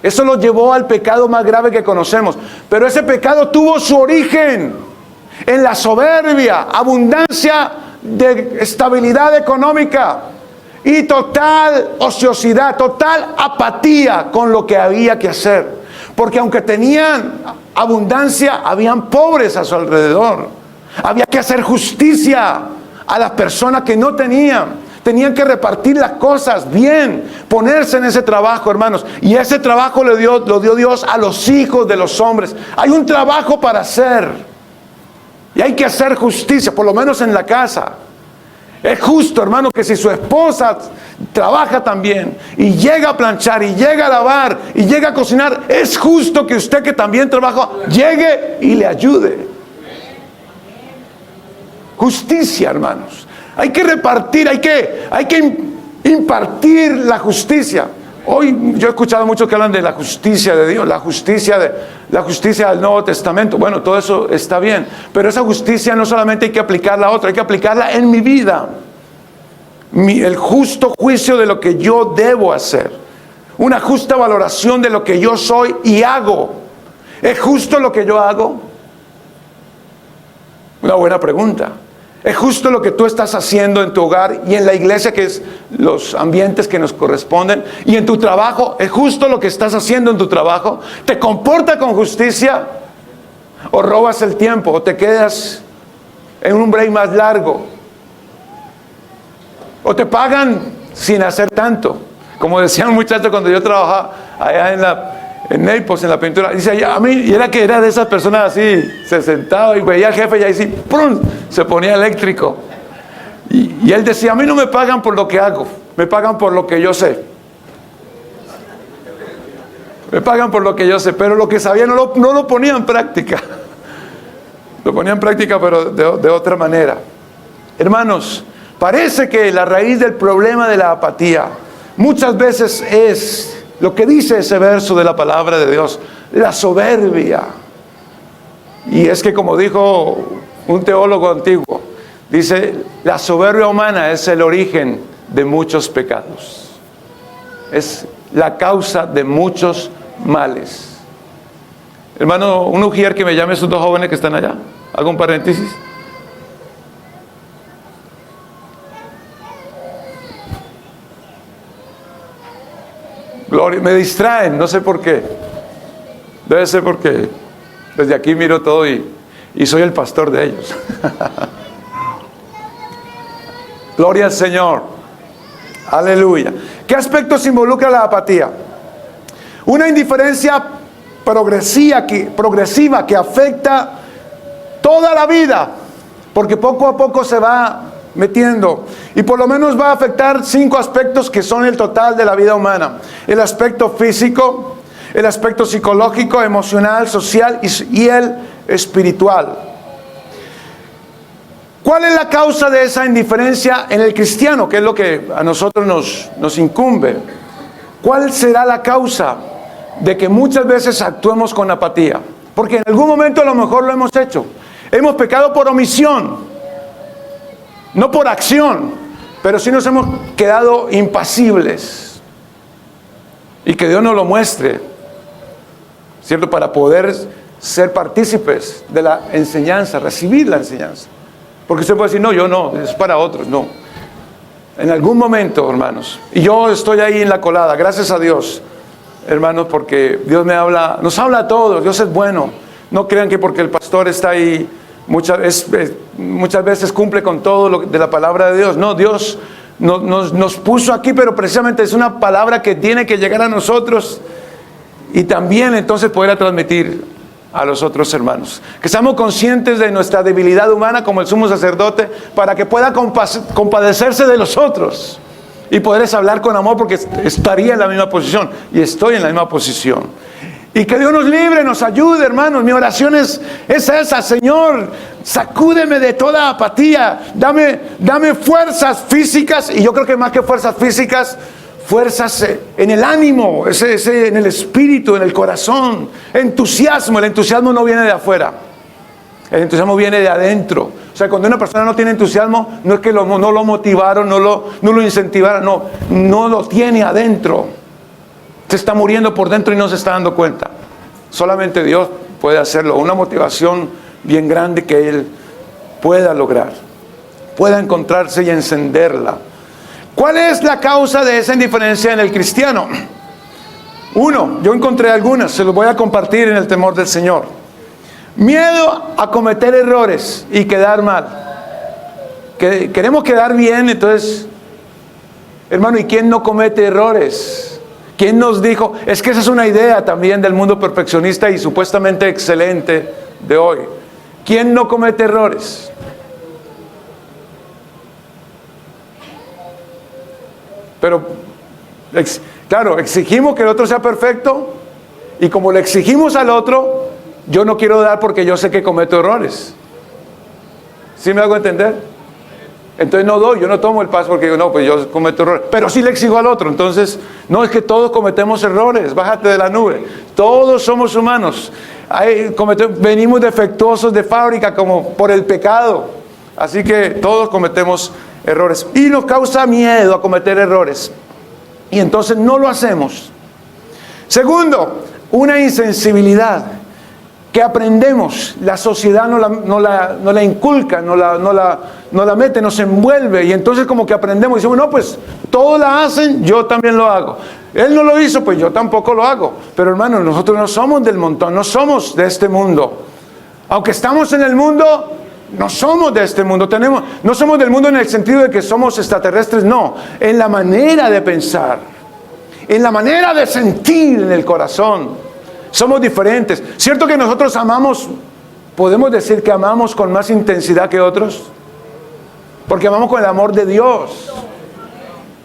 Eso los llevó al pecado más grave que conocemos. Pero ese pecado tuvo su origen en la soberbia, abundancia de estabilidad económica y total ociosidad, total apatía con lo que había que hacer. Porque aunque tenían abundancia, habían pobres a su alrededor. Había que hacer justicia a las personas que no tenían. Tenían que repartir las cosas bien, ponerse en ese trabajo, hermanos. Y ese trabajo lo dio Dios a los hijos de los hombres. Hay un trabajo para hacer. Y hay que hacer justicia, por lo menos en la casa. Es justo, hermano, que si su esposa trabaja también y llega a planchar y llega a lavar y llega a cocinar, es justo que usted que también trabaja llegue y le ayude. Justicia, hermanos. Hay que repartir, hay que impartir la justicia. Hoy yo he escuchado muchos que hablan de la justicia de Dios, la justicia del Nuevo Testamento. Bueno, todo eso está bien, pero esa justicia no solamente hay que aplicarla a otra, hay que aplicarla en mi vida. El justo juicio de lo que yo debo hacer. Una justa valoración de lo que yo soy y hago. ¿Es justo lo que yo hago? Una buena pregunta. ¿Es justo lo que tú estás haciendo en tu hogar y en la iglesia, que es los ambientes que nos corresponden? Y en tu trabajo, ¿es justo lo que estás haciendo en tu trabajo? ¿Te comporta con justicia? ¿O robas el tiempo? ¿O te quedas en un break más largo? ¿O te pagan sin hacer tanto? Como decía un muchacho cuando yo trabajaba allá en Naples, en la pintura, dice, a mí, y era que era de esas personas así, se sentaba y veía al jefe y ahí sí, ¡prum!, se ponía eléctrico. Y él decía, a mí no me pagan por lo que hago, me pagan por lo que yo sé. Me pagan por lo que yo sé, pero lo que sabía no lo ponía en práctica. Lo ponía en práctica, pero de otra manera. Hermanos, parece que la raíz del problema de la apatía muchas veces es lo que dice ese verso de la palabra de Dios, la soberbia. Y es que, como dijo un teólogo antiguo, dice, la soberbia humana es el origen de muchos pecados. Es la causa de muchos males. Hermano, un ujier que me llame a esos dos jóvenes que están allá. Hago un paréntesis. Gloria, me distraen, no sé por qué. Debe ser porque desde aquí miro todo y soy el pastor de ellos. Gloria al Señor. Aleluya. ¿Qué aspectos involucra la apatía? Una indiferencia progresiva que afecta toda la vida, porque poco a poco se va metiendo, y por lo menos va a afectar 5 aspectos que son el total de la vida humana: el aspecto físico, el aspecto psicológico, emocional, social y el espiritual. ¿Cuál es la causa de esa indiferencia en el cristiano? Que es lo que a nosotros nos incumbe. ¿Cuál será la causa de que muchas veces actuemos con apatía? Porque en algún momento a lo mejor lo hemos hecho. Hemos pecado por omisión, no por acción, pero sí nos hemos quedado impasibles. Y que Dios nos lo muestre, ¿cierto? Para poder ser partícipes de la enseñanza, recibir la enseñanza. Porque usted puede decir, no, yo no, es para otros. No. En algún momento, hermanos, y yo estoy ahí en la colada, gracias a Dios, hermanos, porque Dios nos habla a todos, Dios es bueno. No crean que porque el pastor está ahí, muchas veces cumple con todo lo de la palabra de Dios. No, Dios nos puso aquí, pero precisamente es una palabra que tiene que llegar a nosotros y también entonces poder transmitir a los otros hermanos. Que seamos conscientes de nuestra debilidad humana como el sumo sacerdote, para que pueda compadecerse de los otros y poderles hablar con amor, porque estaría en la misma posición y estoy en la misma posición. Y que Dios nos libre, nos ayude, hermanos. Mi oración es esa: Señor, sacúdeme de toda apatía, dame fuerzas físicas, y yo creo que más que fuerzas físicas, fuerzas en el ánimo, en el espíritu, en el corazón, entusiasmo. El entusiasmo no viene de afuera, el entusiasmo viene de adentro. O sea, cuando una persona no tiene entusiasmo, no es que no lo motivaron, no lo incentivaron, no lo tiene adentro. Se está muriendo por dentro y no se está dando cuenta. Solamente Dios puede hacerlo, una motivación bien grande que Él pueda lograr, pueda encontrarse y encenderla. ¿Cuál es la causa de esa indiferencia en el cristiano? Yo encontré algunas, se los voy a compartir en el temor del Señor. Miedo a cometer errores y quedar mal. Queremos quedar bien, entonces, hermano, ¿y quién no comete errores? ¿Quién nos dijo? Es que esa es una idea también del mundo perfeccionista y supuestamente excelente de hoy. ¿Quién no comete errores? Pero, claro, exigimos que el otro sea perfecto, y como le exigimos al otro, yo no quiero dar porque yo sé que cometo errores. ¿Sí me hago entender? Entonces no doy, yo no tomo el paso porque digo, no, pues yo cometo errores, pero sí le exijo al otro. Entonces, no, es que todos cometemos errores, bájate de la nube. Todos somos humanos. Venimos defectuosos de fábrica como por el pecado. Así que todos cometemos errores y nos causa miedo a cometer errores, y entonces no lo hacemos. Segundo, una insensibilidad que aprendemos, la sociedad no la inculca, no la mete, nos envuelve, y entonces como que aprendemos y decimos, no, pues todos la hacen, yo también lo hago. Él no lo hizo, pues yo tampoco lo hago. Pero hermanos, nosotros no somos del montón, no somos de este mundo. Aunque estamos en el mundo, no somos de este mundo. No somos del mundo en el sentido de que somos extraterrestres, no. En la manera de pensar, en la manera de sentir en el corazón, somos diferentes. ¿Cierto que nosotros amamos, podemos decir que amamos con más intensidad que otros? Porque amamos con el amor de Dios.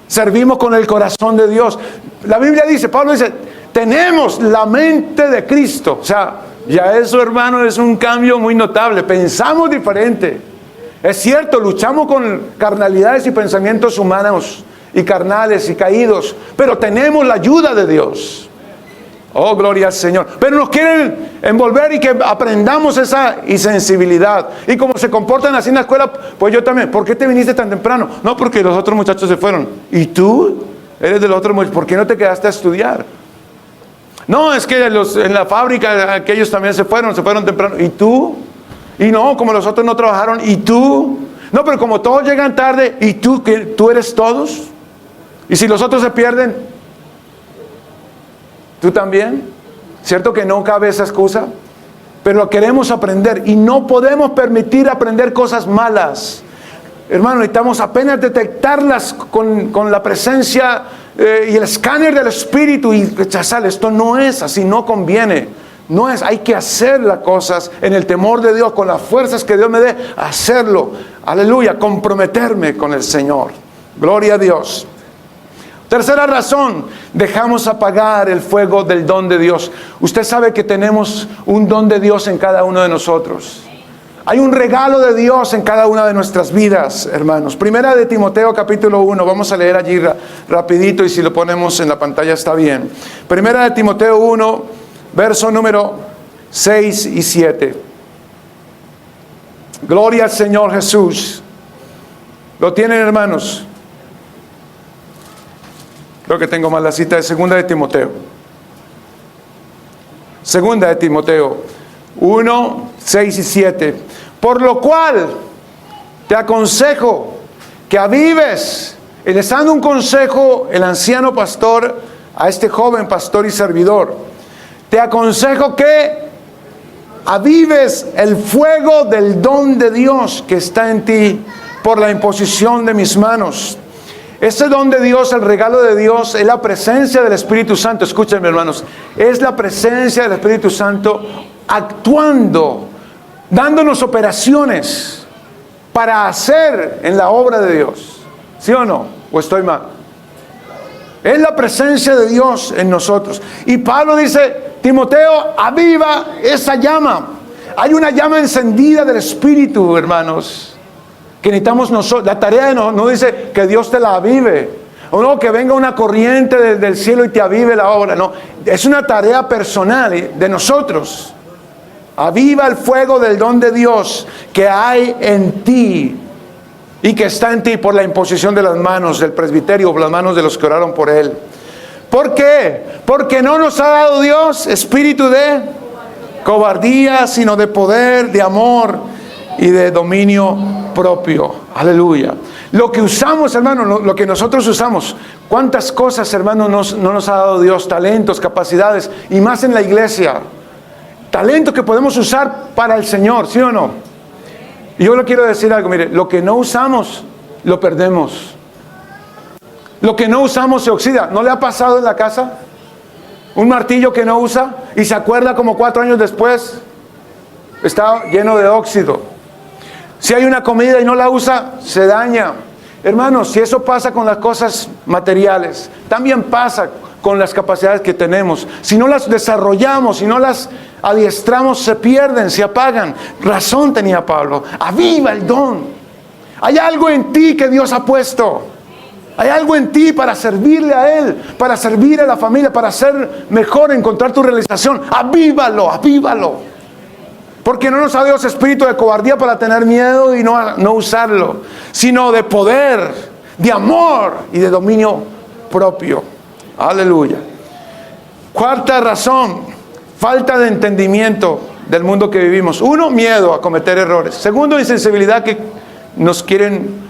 Servimos con el corazón de Dios. La Biblia dice, Pablo dice, tenemos la mente de Cristo. O sea, ya eso, hermano, es un cambio muy notable. Pensamos diferente. Es cierto, luchamos con carnalidades y pensamientos humanos y carnales y caídos, pero tenemos la ayuda de Dios. Oh, gloria al Señor. Pero nos quieren envolver y que aprendamos esa insensibilidad. Y como se comportan así en la escuela, pues yo también. ¿Por qué te viniste tan temprano? No, porque los otros muchachos se fueron. ¿Y tú? Eres de los otros muchachos. ¿Por qué no te quedaste a estudiar? No, es que en la fábrica aquellos también se fueron temprano. ¿Y tú? Y no, como los otros no trabajaron. ¿Y tú? No, pero como todos llegan tarde. ¿Y tú? ¿Tú eres todos? Y si los otros se pierden, ¿tú también? ¿Cierto que no cabe esa excusa? Pero queremos aprender y no podemos permitir aprender cosas malas. Hermano, necesitamos apenas detectarlas con la presencia y el escáner del Espíritu y rechazar. Esto no es así, no conviene. No es, hay que hacer las cosas en el temor de Dios, con las fuerzas que Dios me dé, hacerlo. Aleluya, comprometerme con el Señor. Gloria a Dios. Tercera razón, dejamos apagar el fuego del don de Dios. Usted sabe que tenemos un don de Dios en cada uno de nosotros. Hay un regalo de Dios en cada una de nuestras vidas, hermanos. Primera de Timoteo capítulo 1. Vamos a leer allí rapidito y si lo ponemos en la pantalla está bien. Primera de Timoteo 1, verso número 6 y 7. Gloria al Señor Jesús. ¿Lo tienen, hermanos? Creo que tengo más la cita de Segunda de Timoteo. Segunda de Timoteo 1, 6 y 7. Por lo cual te aconsejo que avives. Y les dando un consejo el anciano pastor a este joven pastor y servidor. Te aconsejo que avives el fuego del don de Dios que está en ti por la imposición de mis manos. Ese don de Dios, el regalo de Dios, es la presencia del Espíritu Santo. Escúchenme, hermanos. Es la presencia del Espíritu Santo actuando, dándonos operaciones para hacer en la obra de Dios. ¿Sí o no? ¿O estoy mal? Es la presencia de Dios en nosotros. Y Pablo dice, Timoteo, aviva esa llama. Hay una llama encendida del Espíritu, hermanos, que necesitamos nosotros. La tarea no dice que Dios te la avive, o no, que venga una corriente del cielo y te avive la obra. No, es una tarea personal de nosotros. Aviva el fuego del don de Dios que hay en ti y que está en ti por la imposición de las manos del presbiterio, por las manos de los que oraron por él. ¿Por qué? Porque no nos ha dado Dios espíritu de cobardía, sino de poder, de amor y de dominio propio. Aleluya. Lo que usamos, hermano, lo que nosotros usamos, cuántas cosas, hermano, no nos ha dado Dios, talentos, capacidades, y más en la iglesia. Talento que podemos usar para el Señor, ¿sí o no? Y yo le quiero decir algo, mire, lo que no usamos, lo perdemos. Lo que no usamos se oxida. ¿No le ha pasado en la casa? Un martillo que no usa y se acuerda como 4 años después, está lleno de óxido. Si hay una comida y no la usa, se daña. Hermanos, si eso pasa con las cosas materiales, también pasa con las capacidades que tenemos. Si no las desarrollamos, si no las adiestramos, se pierden, se apagan. Razón tenía Pablo. Aviva el don. Hay algo en ti que Dios ha puesto. Hay algo en ti para servirle a Él, para servir a la familia, para ser mejor, encontrar tu realización. Avívalo, avívalo. Porque no nos ha dado ese espíritu de cobardía para tener miedo y no usarlo, sino de poder, de amor y de dominio propio. Aleluya. Cuarta razón, falta de entendimiento del mundo que vivimos. 1, miedo a cometer errores. 2, insensibilidad que nos quieren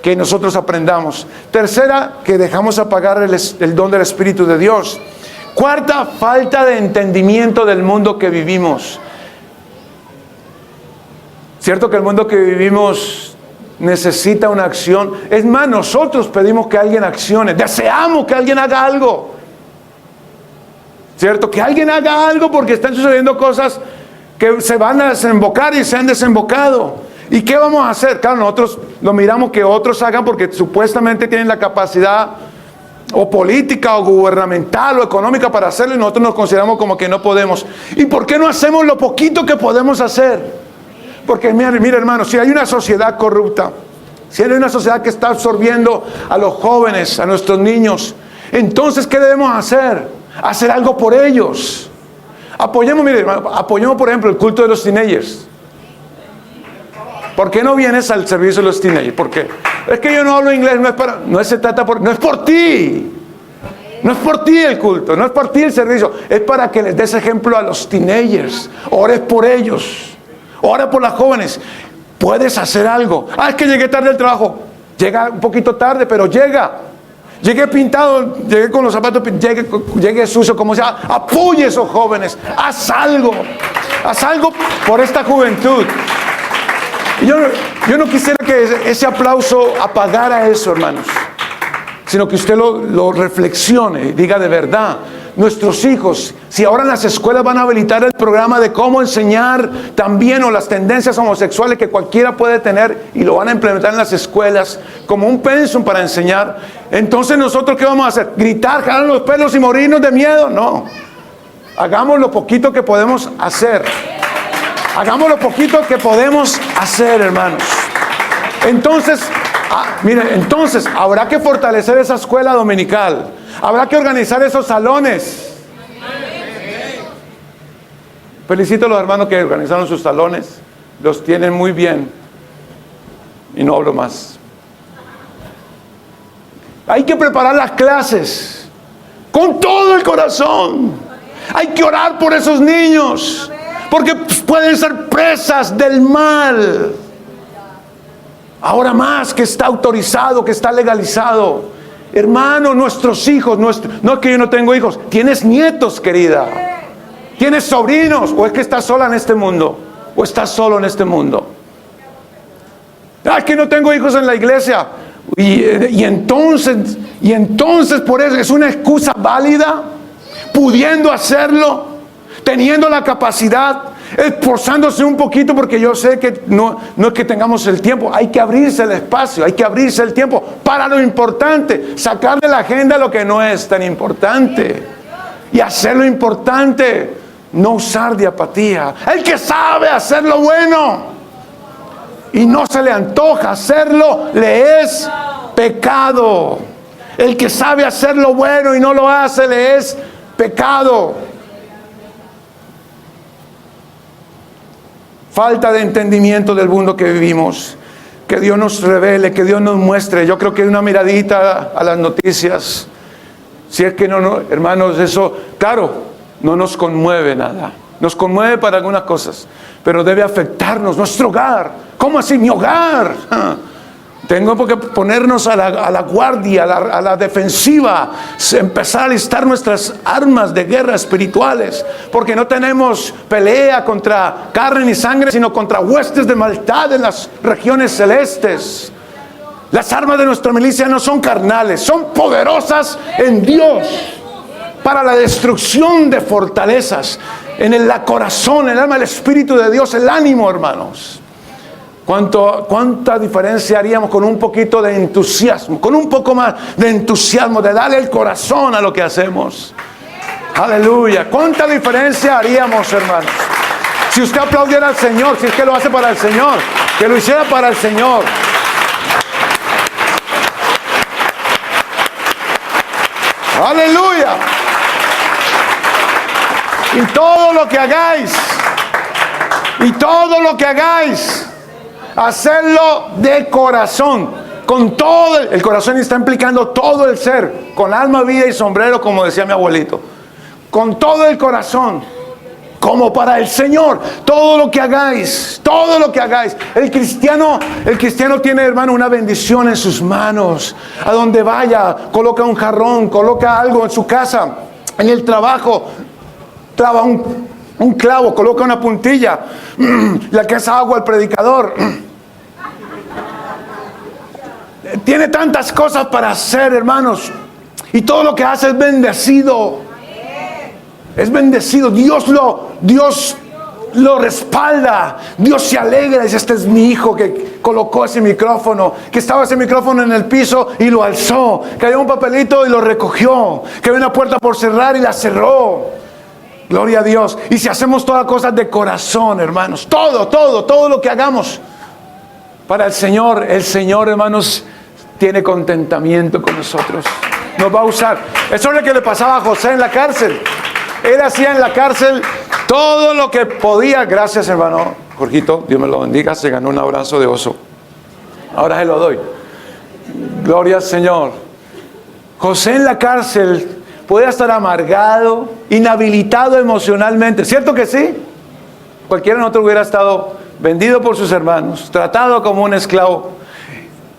que nosotros aprendamos. 3, que dejamos apagar el don del Espíritu de Dios. 4, falta de entendimiento del mundo que vivimos. Cierto que el mundo que vivimos necesita una acción. Es más, nosotros pedimos que alguien accione, deseamos que alguien haga algo. Cierto, que alguien haga algo porque están sucediendo cosas que se van a desembocar y se han desembocado. ¿Y qué vamos a hacer? Claro, nosotros lo miramos que otros hagan porque supuestamente tienen la capacidad o política o gubernamental o económica para hacerlo y nosotros nos consideramos como que no podemos. ¿Y por qué no hacemos lo poquito que podemos hacer? Porque mira hermano, si hay una sociedad corrupta, si hay una sociedad que está absorbiendo a los jóvenes, a nuestros niños, entonces ¿qué debemos hacer? Hacer algo por ellos. Apoyemos, mire hermano, apoyemos por ejemplo el culto de los teenagers. ¿Por qué no vienes al servicio de los teenagers? ¿Por qué? Es que yo no hablo inglés, no es por ti. No es por ti el culto, no es por ti el servicio, es para que les des ejemplo a los teenagers. Ores por ellos. Ora por las jóvenes. Puedes hacer algo. Es que llegué tarde al trabajo. Llega un poquito tarde, pero llega. Llegué pintado, llegué con los zapatos, llegué sucio, como sea. Apoya a esos jóvenes. Haz algo. Haz algo por esta juventud. Y yo no quisiera que ese aplauso apagara eso, hermanos. Sino que usted lo reflexione y diga de verdad. Nuestros hijos, si ahora en las escuelas van a habilitar el programa de cómo enseñar también o las tendencias homosexuales que cualquiera puede tener y lo van a implementar en las escuelas como un pensum para enseñar, entonces nosotros ¿qué vamos a hacer? ¿Gritar, jalar los pelos y morirnos de miedo? No, hagamos lo poquito que podemos hacer. Hagamos lo poquito que podemos hacer, hermanos. Entonces, entonces habrá que fortalecer esa escuela dominical. Habrá que organizar esos salones. Felicito a los hermanos que organizaron sus salones. Los tienen muy bien. Y no hablo más. Hay que preparar las clases con todo el corazón. Hay que orar por esos niños, porque pueden ser presas del mal. Ahora más que está autorizado, que está legalizado. Hermano, nuestros hijos, no es que yo no tengo hijos, tienes nietos, querida. Tienes sobrinos, o es que estás sola en este mundo, o estás solo en este mundo. Es que no tengo hijos en la iglesia. Y entonces por eso es una excusa válida, pudiendo hacerlo, teniendo la capacidad, esforzándose un poquito, porque yo sé que no es que tengamos el tiempo, hay que abrirse el espacio, hay que abrirse el tiempo para lo importante, sacar de la agenda lo que no es tan importante y hacer lo importante, no usar de apatía. El que sabe hacer lo bueno y no se le antoja hacerlo, le es pecado. El que sabe hacer lo bueno y no lo hace, le es pecado. Falta de entendimiento del mundo que vivimos. Que Dios nos revele, que Dios nos muestre. Yo creo que una miradita a las noticias, si es que no, hermanos, eso, claro, no nos conmueve nada. Nos conmueve para algunas cosas, pero debe afectarnos nuestro hogar. ¿Cómo así? Mi hogar. Tengo que ponernos a la guardia, a la defensiva, empezar a listar nuestras armas de guerra espirituales, porque no tenemos pelea contra carne ni sangre, sino contra huestes de maldad en las regiones celestes. Las armas de nuestra milicia no son carnales, son poderosas en Dios para la destrucción de fortalezas, en el corazón, el alma, el Espíritu de Dios, el ánimo, hermanos. ¿Cuánta diferencia haríamos con un poquito de entusiasmo, con un poco más de entusiasmo, de darle el corazón a lo que hacemos? Aleluya. ¿Cuánta diferencia haríamos, hermanos? Si usted aplaudiera al Señor, si es que lo hace para el Señor, que lo hiciera para el Señor. Aleluya. Y todo lo que hagáis, hacerlo de corazón, con todo el corazón está implicando todo el ser, con alma, vida y sombrero, como decía mi abuelito, con todo el corazón, como para el Señor. Todo lo que hagáis, el cristiano tiene, hermano, una bendición en sus manos. A donde vaya, coloca un jarrón, coloca algo en su casa, en el trabajo, clava un clavo, coloca una puntilla, le alcanza agua al predicador. Tiene tantas cosas para hacer, hermanos, y todo lo que hace es bendecido. Es bendecido. Dios lo respalda. Dios se alegra. Dice: este es mi hijo que colocó ese micrófono, que estaba ese micrófono en el piso y lo alzó, que había un papelito y lo recogió, que había una puerta por cerrar y la cerró. Gloria a Dios. Y si hacemos todas cosas de corazón, hermanos, todo lo que hagamos para el Señor, hermanos, tiene contentamiento con nosotros. Nos va a usar. Eso es lo que le pasaba a José en la cárcel. Él hacía en la cárcel todo lo que podía. Gracias, hermano Jorgito, Dios me lo bendiga. Se ganó un abrazo de oso. Ahora se lo doy. Gloria al Señor. José en la cárcel puede estar amargado, inhabilitado emocionalmente. ¿Cierto que sí? Cualquiera de nosotros hubiera estado vendido por sus hermanos, tratado como un esclavo,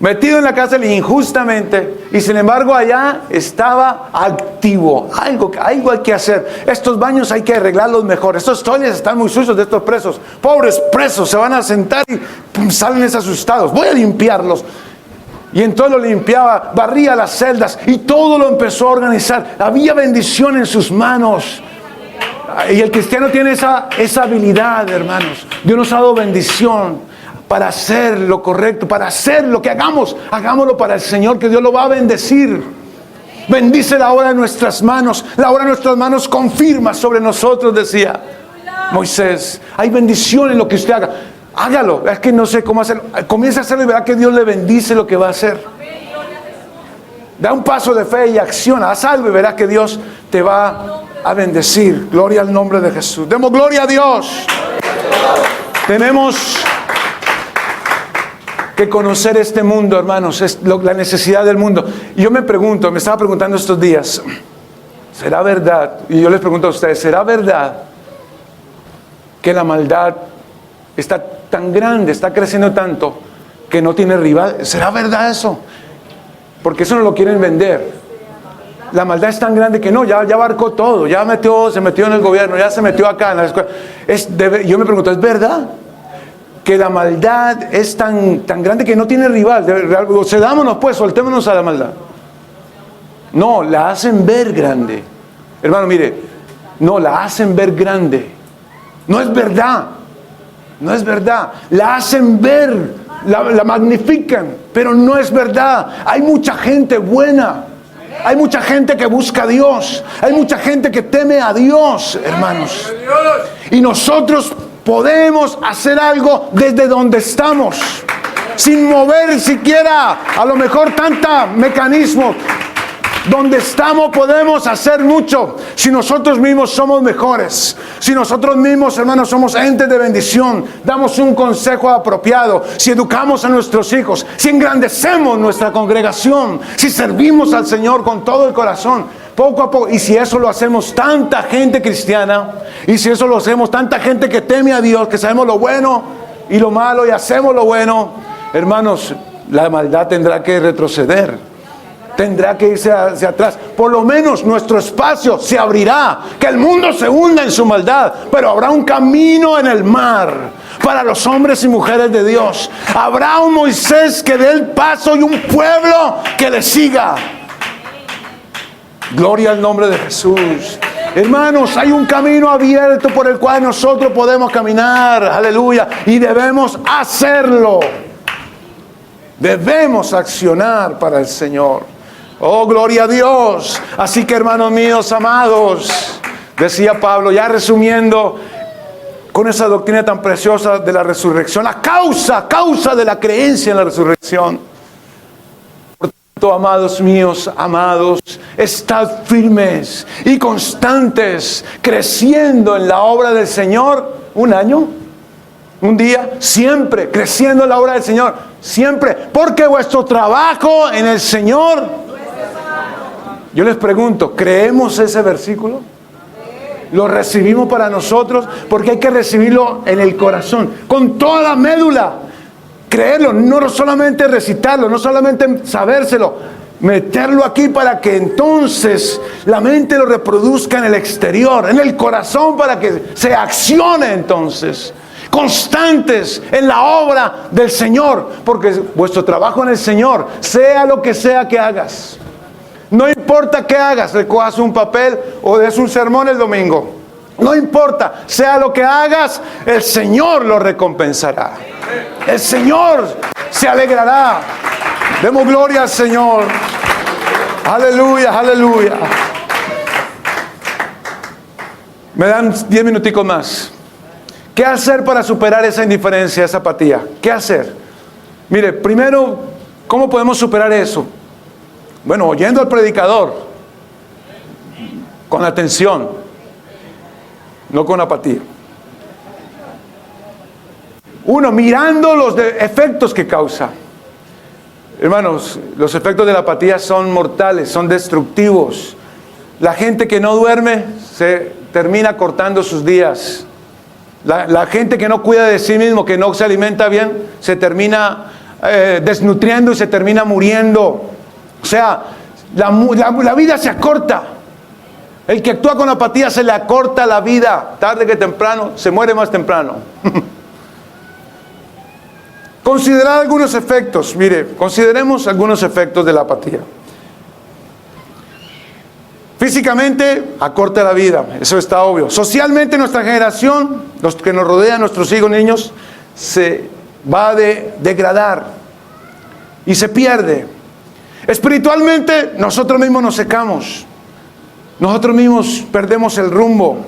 metido en la cárcel injustamente, y sin embargo allá estaba activo. Algo hay que hacer. Estos baños hay que arreglarlos mejor. Estos toiles están muy sucios de estos presos. Pobres presos, se van a sentar y salen asustados. Voy a limpiarlos. Y entonces lo limpiaba, barría las celdas y todo lo empezó a organizar. Había bendición en sus manos. Y el cristiano tiene esa habilidad, hermanos. Dios nos ha dado bendición para hacer lo correcto, para hacer lo que hagamos. Hagámoslo para el Señor, que Dios lo va a bendecir. Bendice la obra de nuestras manos. La obra de nuestras manos confirma sobre nosotros, decía. Moisés, hay bendición en lo que usted haga. Hágalo, es que no sé cómo hacerlo. Comience a hacerlo y verá que Dios le bendice lo que va a hacer. Da un paso de fe y acciona, haz algo y verá que Dios te va a bendecir. Gloria al nombre de Jesús. Demos gloria a Dios. Tenemos que conocer este mundo, hermanos, es la necesidad del mundo. Y yo me estaba preguntando estos días, ¿será verdad? Y yo les pregunto a ustedes, ¿será verdad que la maldad está tan grande, está creciendo tanto, que no tiene rival? ¿Será verdad eso? Porque eso no lo quieren vender. La maldad es tan grande que no, ya abarcó todo, se metió en el gobierno, ya se metió acá en la escuela. Yo me pregunto, ¿es verdad que la maldad es tan grande que no tiene rival? Cedámonos pues, soltémonos a la maldad. No, la hacen ver grande. Hermano, mire, no, la hacen ver grande. No es verdad. No es verdad. La hacen ver, la magnifican, pero no es verdad. Hay mucha gente buena. Hay mucha gente que busca a Dios. Hay mucha gente que teme a Dios, hermanos. Y nosotros podemos hacer algo desde donde estamos, sin mover siquiera a lo mejor tanta mecanismo. Donde estamos podemos hacer mucho si nosotros mismos somos mejores, si nosotros mismos, hermanos, somos entes de bendición, damos un consejo apropiado, si educamos a nuestros hijos, si engrandecemos nuestra congregación, si servimos al Señor con todo el corazón, poco a poco. Y si eso lo hacemos tanta gente cristiana, y si eso lo hacemos tanta gente que teme a Dios, que sabemos lo bueno y lo malo y hacemos lo bueno, hermanos, la maldad tendrá que retroceder. Tendrá que irse hacia atrás. Por lo menos nuestro espacio se abrirá. Que el mundo se hunda en su maldad, pero habrá un camino en el mar para los hombres y mujeres de Dios. Habrá un Moisés que dé el paso y un pueblo que le siga. Gloria al nombre de Jesús. Hermanos, hay un camino abierto por el cual nosotros podemos caminar. Aleluya. Y debemos hacerlo. Debemos accionar para el Señor. Oh, gloria a Dios. Así que, hermanos míos amados, decía Pablo, ya resumiendo con esa doctrina tan preciosa de la resurrección, la causa de la creencia en la resurrección. Por tanto, amados míos, amados, estad firmes y constantes, creciendo en la obra del Señor. Un año, un día, siempre creciendo en la obra del Señor, siempre, porque vuestro trabajo en el Señor. Yo les pregunto, ¿creemos ese versículo? ¿Lo recibimos para nosotros? Porque hay que recibirlo en el corazón, con toda la médula. Creerlo, no solamente recitarlo, no solamente sabérselo, meterlo aquí para que entonces la mente lo reproduzca en el exterior, en el corazón, para que se accione entonces. Constantes en la obra del Señor, porque vuestro trabajo en el Señor, sea lo que sea que hagas. No importa qué hagas, recojas un papel o des un sermón el domingo. No importa, sea lo que hagas, el Señor lo recompensará. El Señor se alegrará. Demos gloria al Señor. Aleluya, aleluya. Me dan 10 minuticos más. ¿Qué hacer para superar esa indiferencia, esa apatía? ¿Qué hacer? Mire, primero, ¿cómo podemos superar eso? Bueno, oyendo al predicador, con atención, no con apatía. Uno, mirando los efectos que causa. Hermanos, los efectos de la apatía son mortales, son destructivos. La gente que no duerme se termina cortando sus días. La gente que no cuida de sí mismo, que no se alimenta bien, se termina desnutriendo y se termina muriendo. O sea, la vida se acorta. El que actúa con apatía se le acorta la vida. Tarde que temprano, se muere más temprano. Considerar algunos efectos. Mire, consideremos algunos efectos de la apatía. Físicamente, acorta la vida. Eso está obvio. Socialmente, nuestra generación, los que nos rodean, nuestros hijos, niños, se va a degradar y se pierde. Espiritualmente, nosotros mismos nos secamos. Nosotros mismos perdemos el rumbo.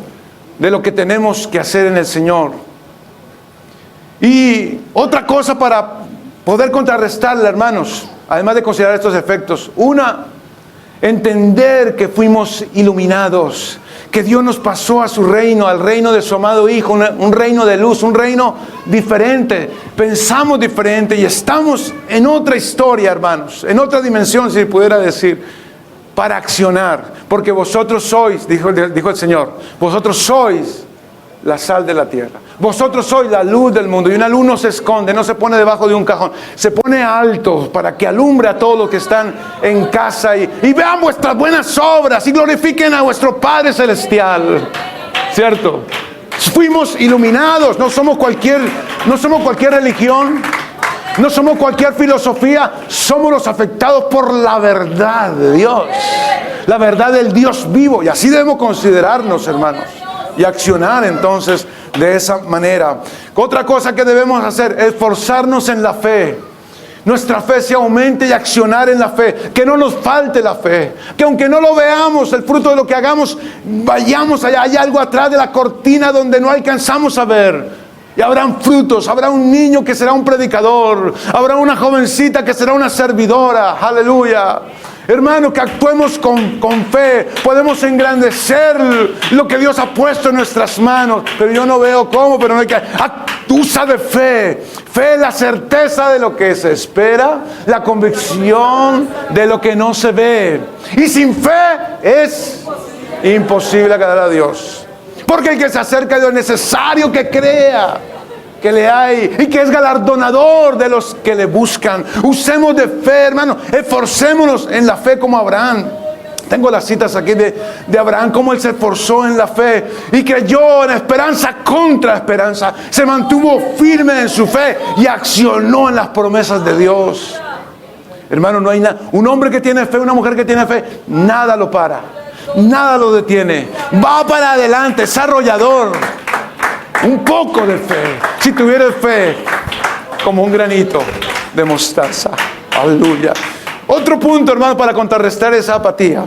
de lo que tenemos que hacer en el Señor. Y otra cosa para poder contrarrestarla, hermanos, además de considerar estos efectos. Una, entender que fuimos iluminados, que Dios nos pasó a su reino, al reino de su amado Hijo, un reino de luz, un reino diferente. Pensamos diferente y estamos en otra historia, hermanos, en otra dimensión, si pudiera decir, para accionar. Porque vosotros sois, dijo el Señor, vosotros sois la sal de la tierra. Vosotros sois la luz del mundo. Y una luz no se esconde, no se pone debajo de un cajón. Se pone alto para que alumbre a todos los que están en casa. Y vean vuestras buenas obras y glorifiquen a vuestro Padre Celestial. ¿Cierto? Fuimos iluminados. No somos cualquier religión. No somos cualquier filosofía. Somos los afectados por la verdad de Dios. La verdad del Dios vivo. Y así debemos considerarnos, hermanos. Y accionar entonces de esa manera. Otra cosa que debemos hacer es esforzarnos en la fe. Nuestra fe se aumente y accionar en la fe. Que no nos falte la fe. Que aunque no lo veamos, el fruto de lo que hagamos, vayamos allá. Hay algo atrás de la cortina donde no alcanzamos a ver. Y habrán frutos. Habrá un niño que será un predicador. Habrá una jovencita que será una servidora. Aleluya. Hermano, que actuemos con fe. Podemos engrandecer lo que Dios ha puesto en nuestras manos. Pero yo no veo cómo, pero no hay que... Usa de fe. Fe es la certeza de lo que se espera, la convicción de lo que no se ve. Y sin fe es imposible agradar a Dios. Porque el que se acerca a Dios es necesario que crea que le hay y que es galardonador de los que le buscan. Usemos de fe, hermano. Esforcémonos en la fe como Abraham. Tengo las citas aquí de Abraham, cómo él se esforzó en la fe y creyó en esperanza contra esperanza. Se mantuvo firme en su fe y accionó en las promesas de Dios. Hermano, no hay nada. Un hombre que tiene fe, una mujer que tiene fe, nada lo para, nada lo detiene. Va para adelante, es arrollador. Un poco de fe. Si tuvieras fe como un granito de mostaza. Aleluya. Otro punto, hermano, para contrarrestar esa apatía.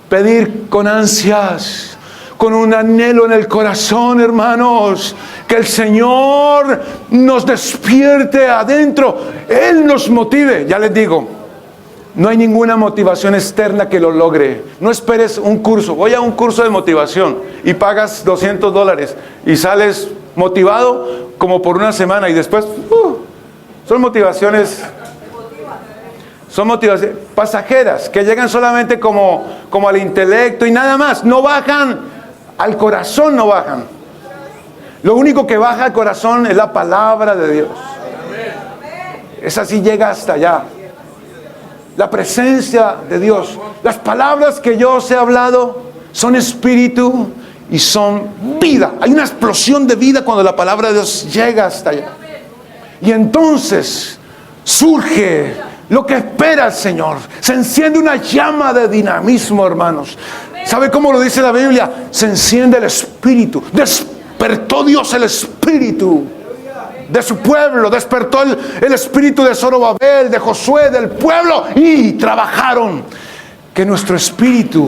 Pedir con ansias, con un anhelo en el corazón, hermanos. Que el Señor nos despierte adentro. Él nos motive. Ya les digo, no hay ninguna motivación externa que lo logre. No esperes un curso. Voy a un curso de motivación y pagas $200 y sales motivado como por una semana y después son motivaciones pasajeras que llegan solamente como al intelecto y nada más. No bajan al corazón, no bajan. Lo único que baja al corazón es la palabra de Dios. Esa sí llega hasta allá. La presencia de Dios. Las palabras que yo os he hablado son espíritu y son vida. Hay una explosión de vida cuando la palabra de Dios llega hasta allá. Y entonces surge lo que espera el Señor. Se enciende una llama de dinamismo, hermanos. ¿Sabe cómo lo dice la Biblia? Se enciende el espíritu. Despertó Dios el espíritu de su pueblo, despertó el espíritu de Zorobabel, de Josué, del pueblo, y trabajaron. Que nuestro espíritu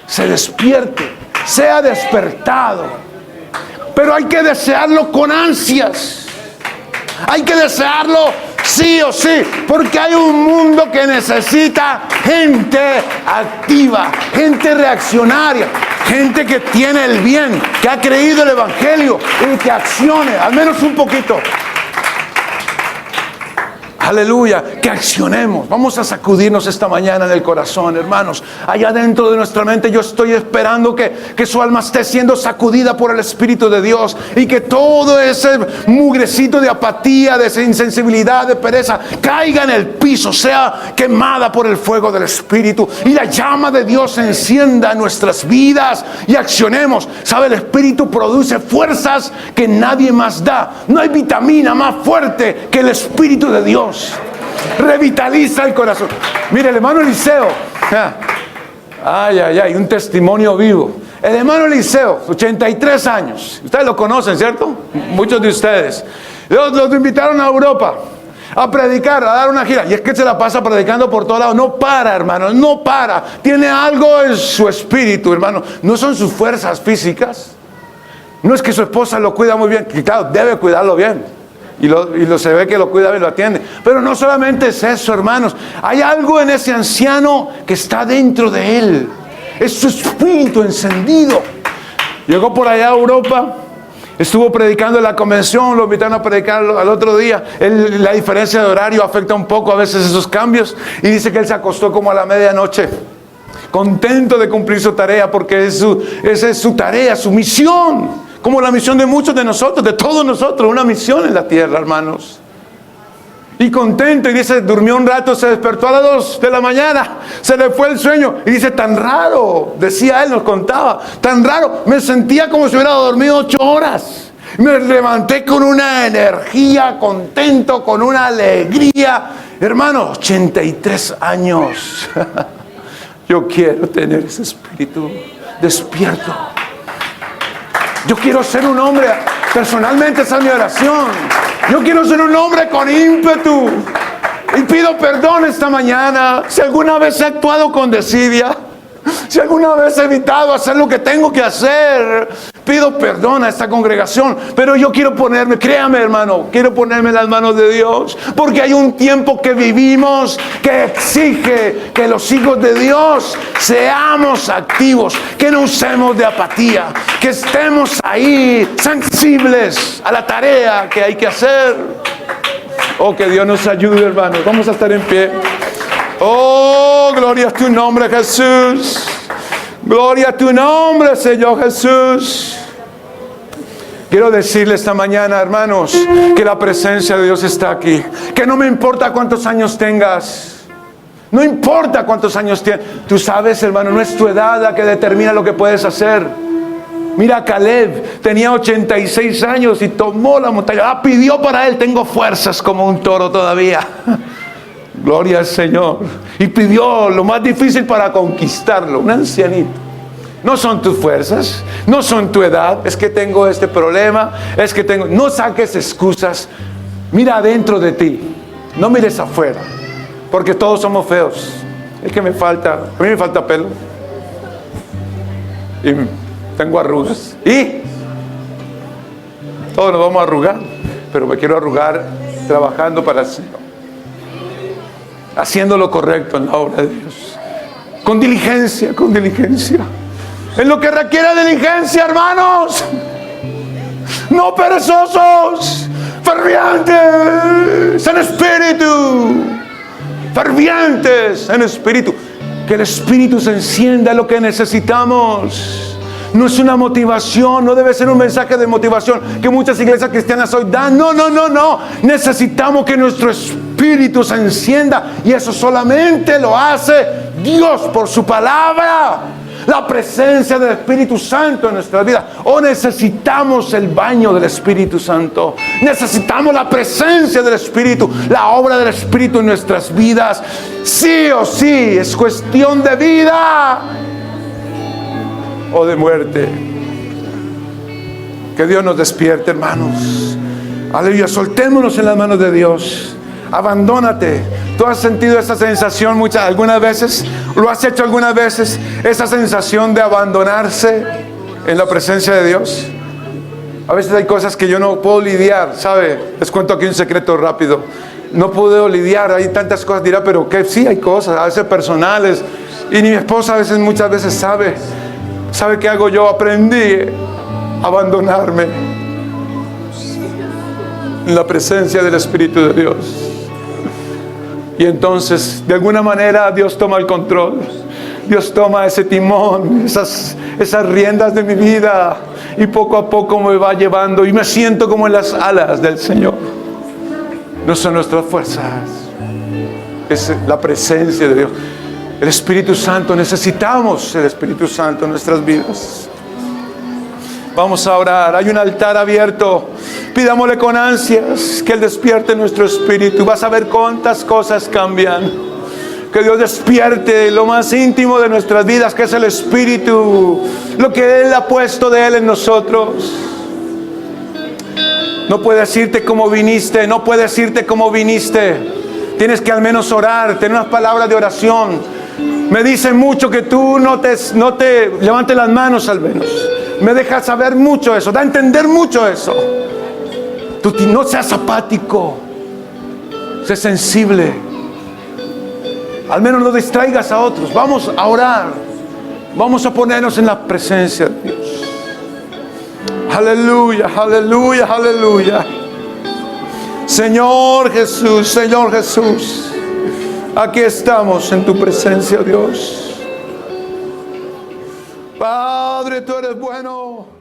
se despierte, sea despertado. Pero hay que desearlo con ansias. Hay que desearlo sí o sí, porque hay un mundo que necesita gente activa, gente reaccionaria, gente que tiene el bien, que ha creído el Evangelio y que accione, al menos un poquito. Aleluya, que accionemos. Vamos a sacudirnos esta mañana en el corazón, hermanos. Allá dentro de nuestra mente yo estoy esperando que su alma esté siendo sacudida por el Espíritu de Dios y que todo ese mugrecito de apatía, de insensibilidad, de pereza caiga en el piso, sea quemada por el fuego del Espíritu y la llama de Dios se encienda en nuestras vidas y accionemos. ¿Sabe? El Espíritu produce fuerzas que nadie más da. No hay vitamina más fuerte que el Espíritu de Dios. Revitaliza el corazón. Mire, el hermano Eliseo, un testimonio vivo. El hermano Eliseo, 83 años. Ustedes lo conocen, ¿cierto? Muchos de ustedes. Los invitaron a Europa a predicar, a dar una gira. Y es que se la pasa predicando por todos lados. No para, hermano, no para. Tiene algo en su espíritu, hermano. No son sus fuerzas físicas. No es que su esposa lo cuida muy bien, que claro, debe cuidarlo bien. Se ve que lo cuida y lo atiende. Pero no solamente es eso, hermanos. Hay algo en ese anciano que está dentro de él. Es su espíritu encendido. Llegó por allá a Europa. Estuvo predicando en la convención. Lo invitaron a predicar al otro día. La diferencia de horario afecta un poco a veces esos cambios. Y dice que él se acostó como a la medianoche, contento de cumplir su tarea, porque esa es su tarea, su misión. Como la misión de muchos de nosotros, de todos nosotros, una misión en la tierra, hermanos. Y contento, y dice, durmió un rato, se despertó a las 2 de la mañana, se le fue el sueño, y dice, tan raro, decía él, nos contaba, tan raro, me sentía como si hubiera dormido 8 horas. Me levanté con una energía, contento, con una alegría. Hermano, 83 años. Yo quiero tener ese espíritu despierto. Yo quiero ser un hombre, personalmente esa es mi oración. Yo quiero ser un hombre con ímpetu. Y pido perdón esta mañana si alguna vez he actuado con desidia, si alguna vez he evitado hacer lo que tengo que hacer. Pido perdón a esta congregación, pero yo quiero ponerme, créame hermano, quiero ponerme en las manos de Dios, porque hay un tiempo que vivimos que exige que los hijos de Dios seamos activos, que no usemos de apatía, que estemos ahí sensibles a la tarea que hay que hacer. Oh, que Dios nos ayude, hermanos. Vamos a estar en pie. Oh, gloria a tu nombre, Jesús. Gloria a tu nombre, Señor Jesús. Quiero decirle esta mañana, hermanos, que la presencia de Dios está aquí. Que no me importa cuántos años tengas. No importa cuántos años tienes. Tú sabes, hermano, no es tu edad la que determina lo que puedes hacer. Mira, Caleb tenía 86 años y tomó la montaña. Pidió para él, tengo fuerzas como un toro todavía. Gloria al Señor. Y pidió lo más difícil para conquistarlo, un ancianito. No son tus fuerzas, no son tu edad. Es que tengo este problema, es que tengo... No saques excusas. Mira adentro de ti, no mires afuera, porque todos somos feos. Es que a mí me falta pelo. Y tengo arrugas. Y todos nos vamos a arrugar, pero me quiero arrugar trabajando para el Señor, haciendo lo correcto en la obra de Dios, con diligencia, en lo que requiere diligencia, hermanos, no perezosos, fervientes en espíritu, que el espíritu se encienda, lo que necesitamos. No es una motivación, no debe ser un mensaje de motivación que muchas iglesias cristianas hoy dan. No. Necesitamos que nuestro espíritu se encienda, y eso solamente lo hace Dios por su palabra. La presencia del Espíritu Santo en nuestras vidas. Necesitamos el baño del Espíritu Santo. Necesitamos la presencia del Espíritu, la obra del Espíritu en nuestras vidas. Sí o sí, es cuestión de vida o de muerte. Que Dios nos despierte, hermanos. Aleluya, soltémonos en las manos de Dios. Abandónate. ¿Tú has sentido esa sensación algunas veces? ¿Lo has hecho algunas veces? Esa sensación de abandonarse en la presencia de Dios. A veces hay cosas que yo no puedo lidiar, ¿sabe? Les cuento aquí un secreto rápido. No puedo lidiar, hay tantas cosas, dirá, pero que sí hay cosas, a veces personales. Y ni mi esposa muchas veces sabe. ¿Sabe qué hago yo? Aprendí a abandonarme en la presencia del Espíritu de Dios. Y entonces, de alguna manera, Dios toma el control. Dios toma ese timón, esas riendas de mi vida, y poco a poco me va llevando, y me siento como en las alas del Señor. No son nuestras fuerzas, es la presencia de Dios. El Espíritu Santo, necesitamos el Espíritu Santo en nuestras vidas. Vamos a orar, hay un altar abierto. Pidámosle con ansias que Él despierte nuestro espíritu. Vas a ver cuántas cosas cambian. Que Dios despierte lo más íntimo de nuestras vidas, que es el espíritu, lo que Él ha puesto de Él en nosotros. No puedes irte como viniste, no puedes irte como viniste. Tienes que al menos orar, tener unas palabras de oración. Me dicen mucho que tú no te levantes las manos al menos. Me deja saber mucho eso, da a entender mucho eso. Tú no seas apático, sé sensible. Al menos no distraigas a otros. Vamos a orar. Vamos a ponernos en la presencia de Dios. Aleluya, aleluya, aleluya. Señor Jesús, Señor Jesús, aquí estamos en tu presencia, Dios. Padre, tú eres bueno.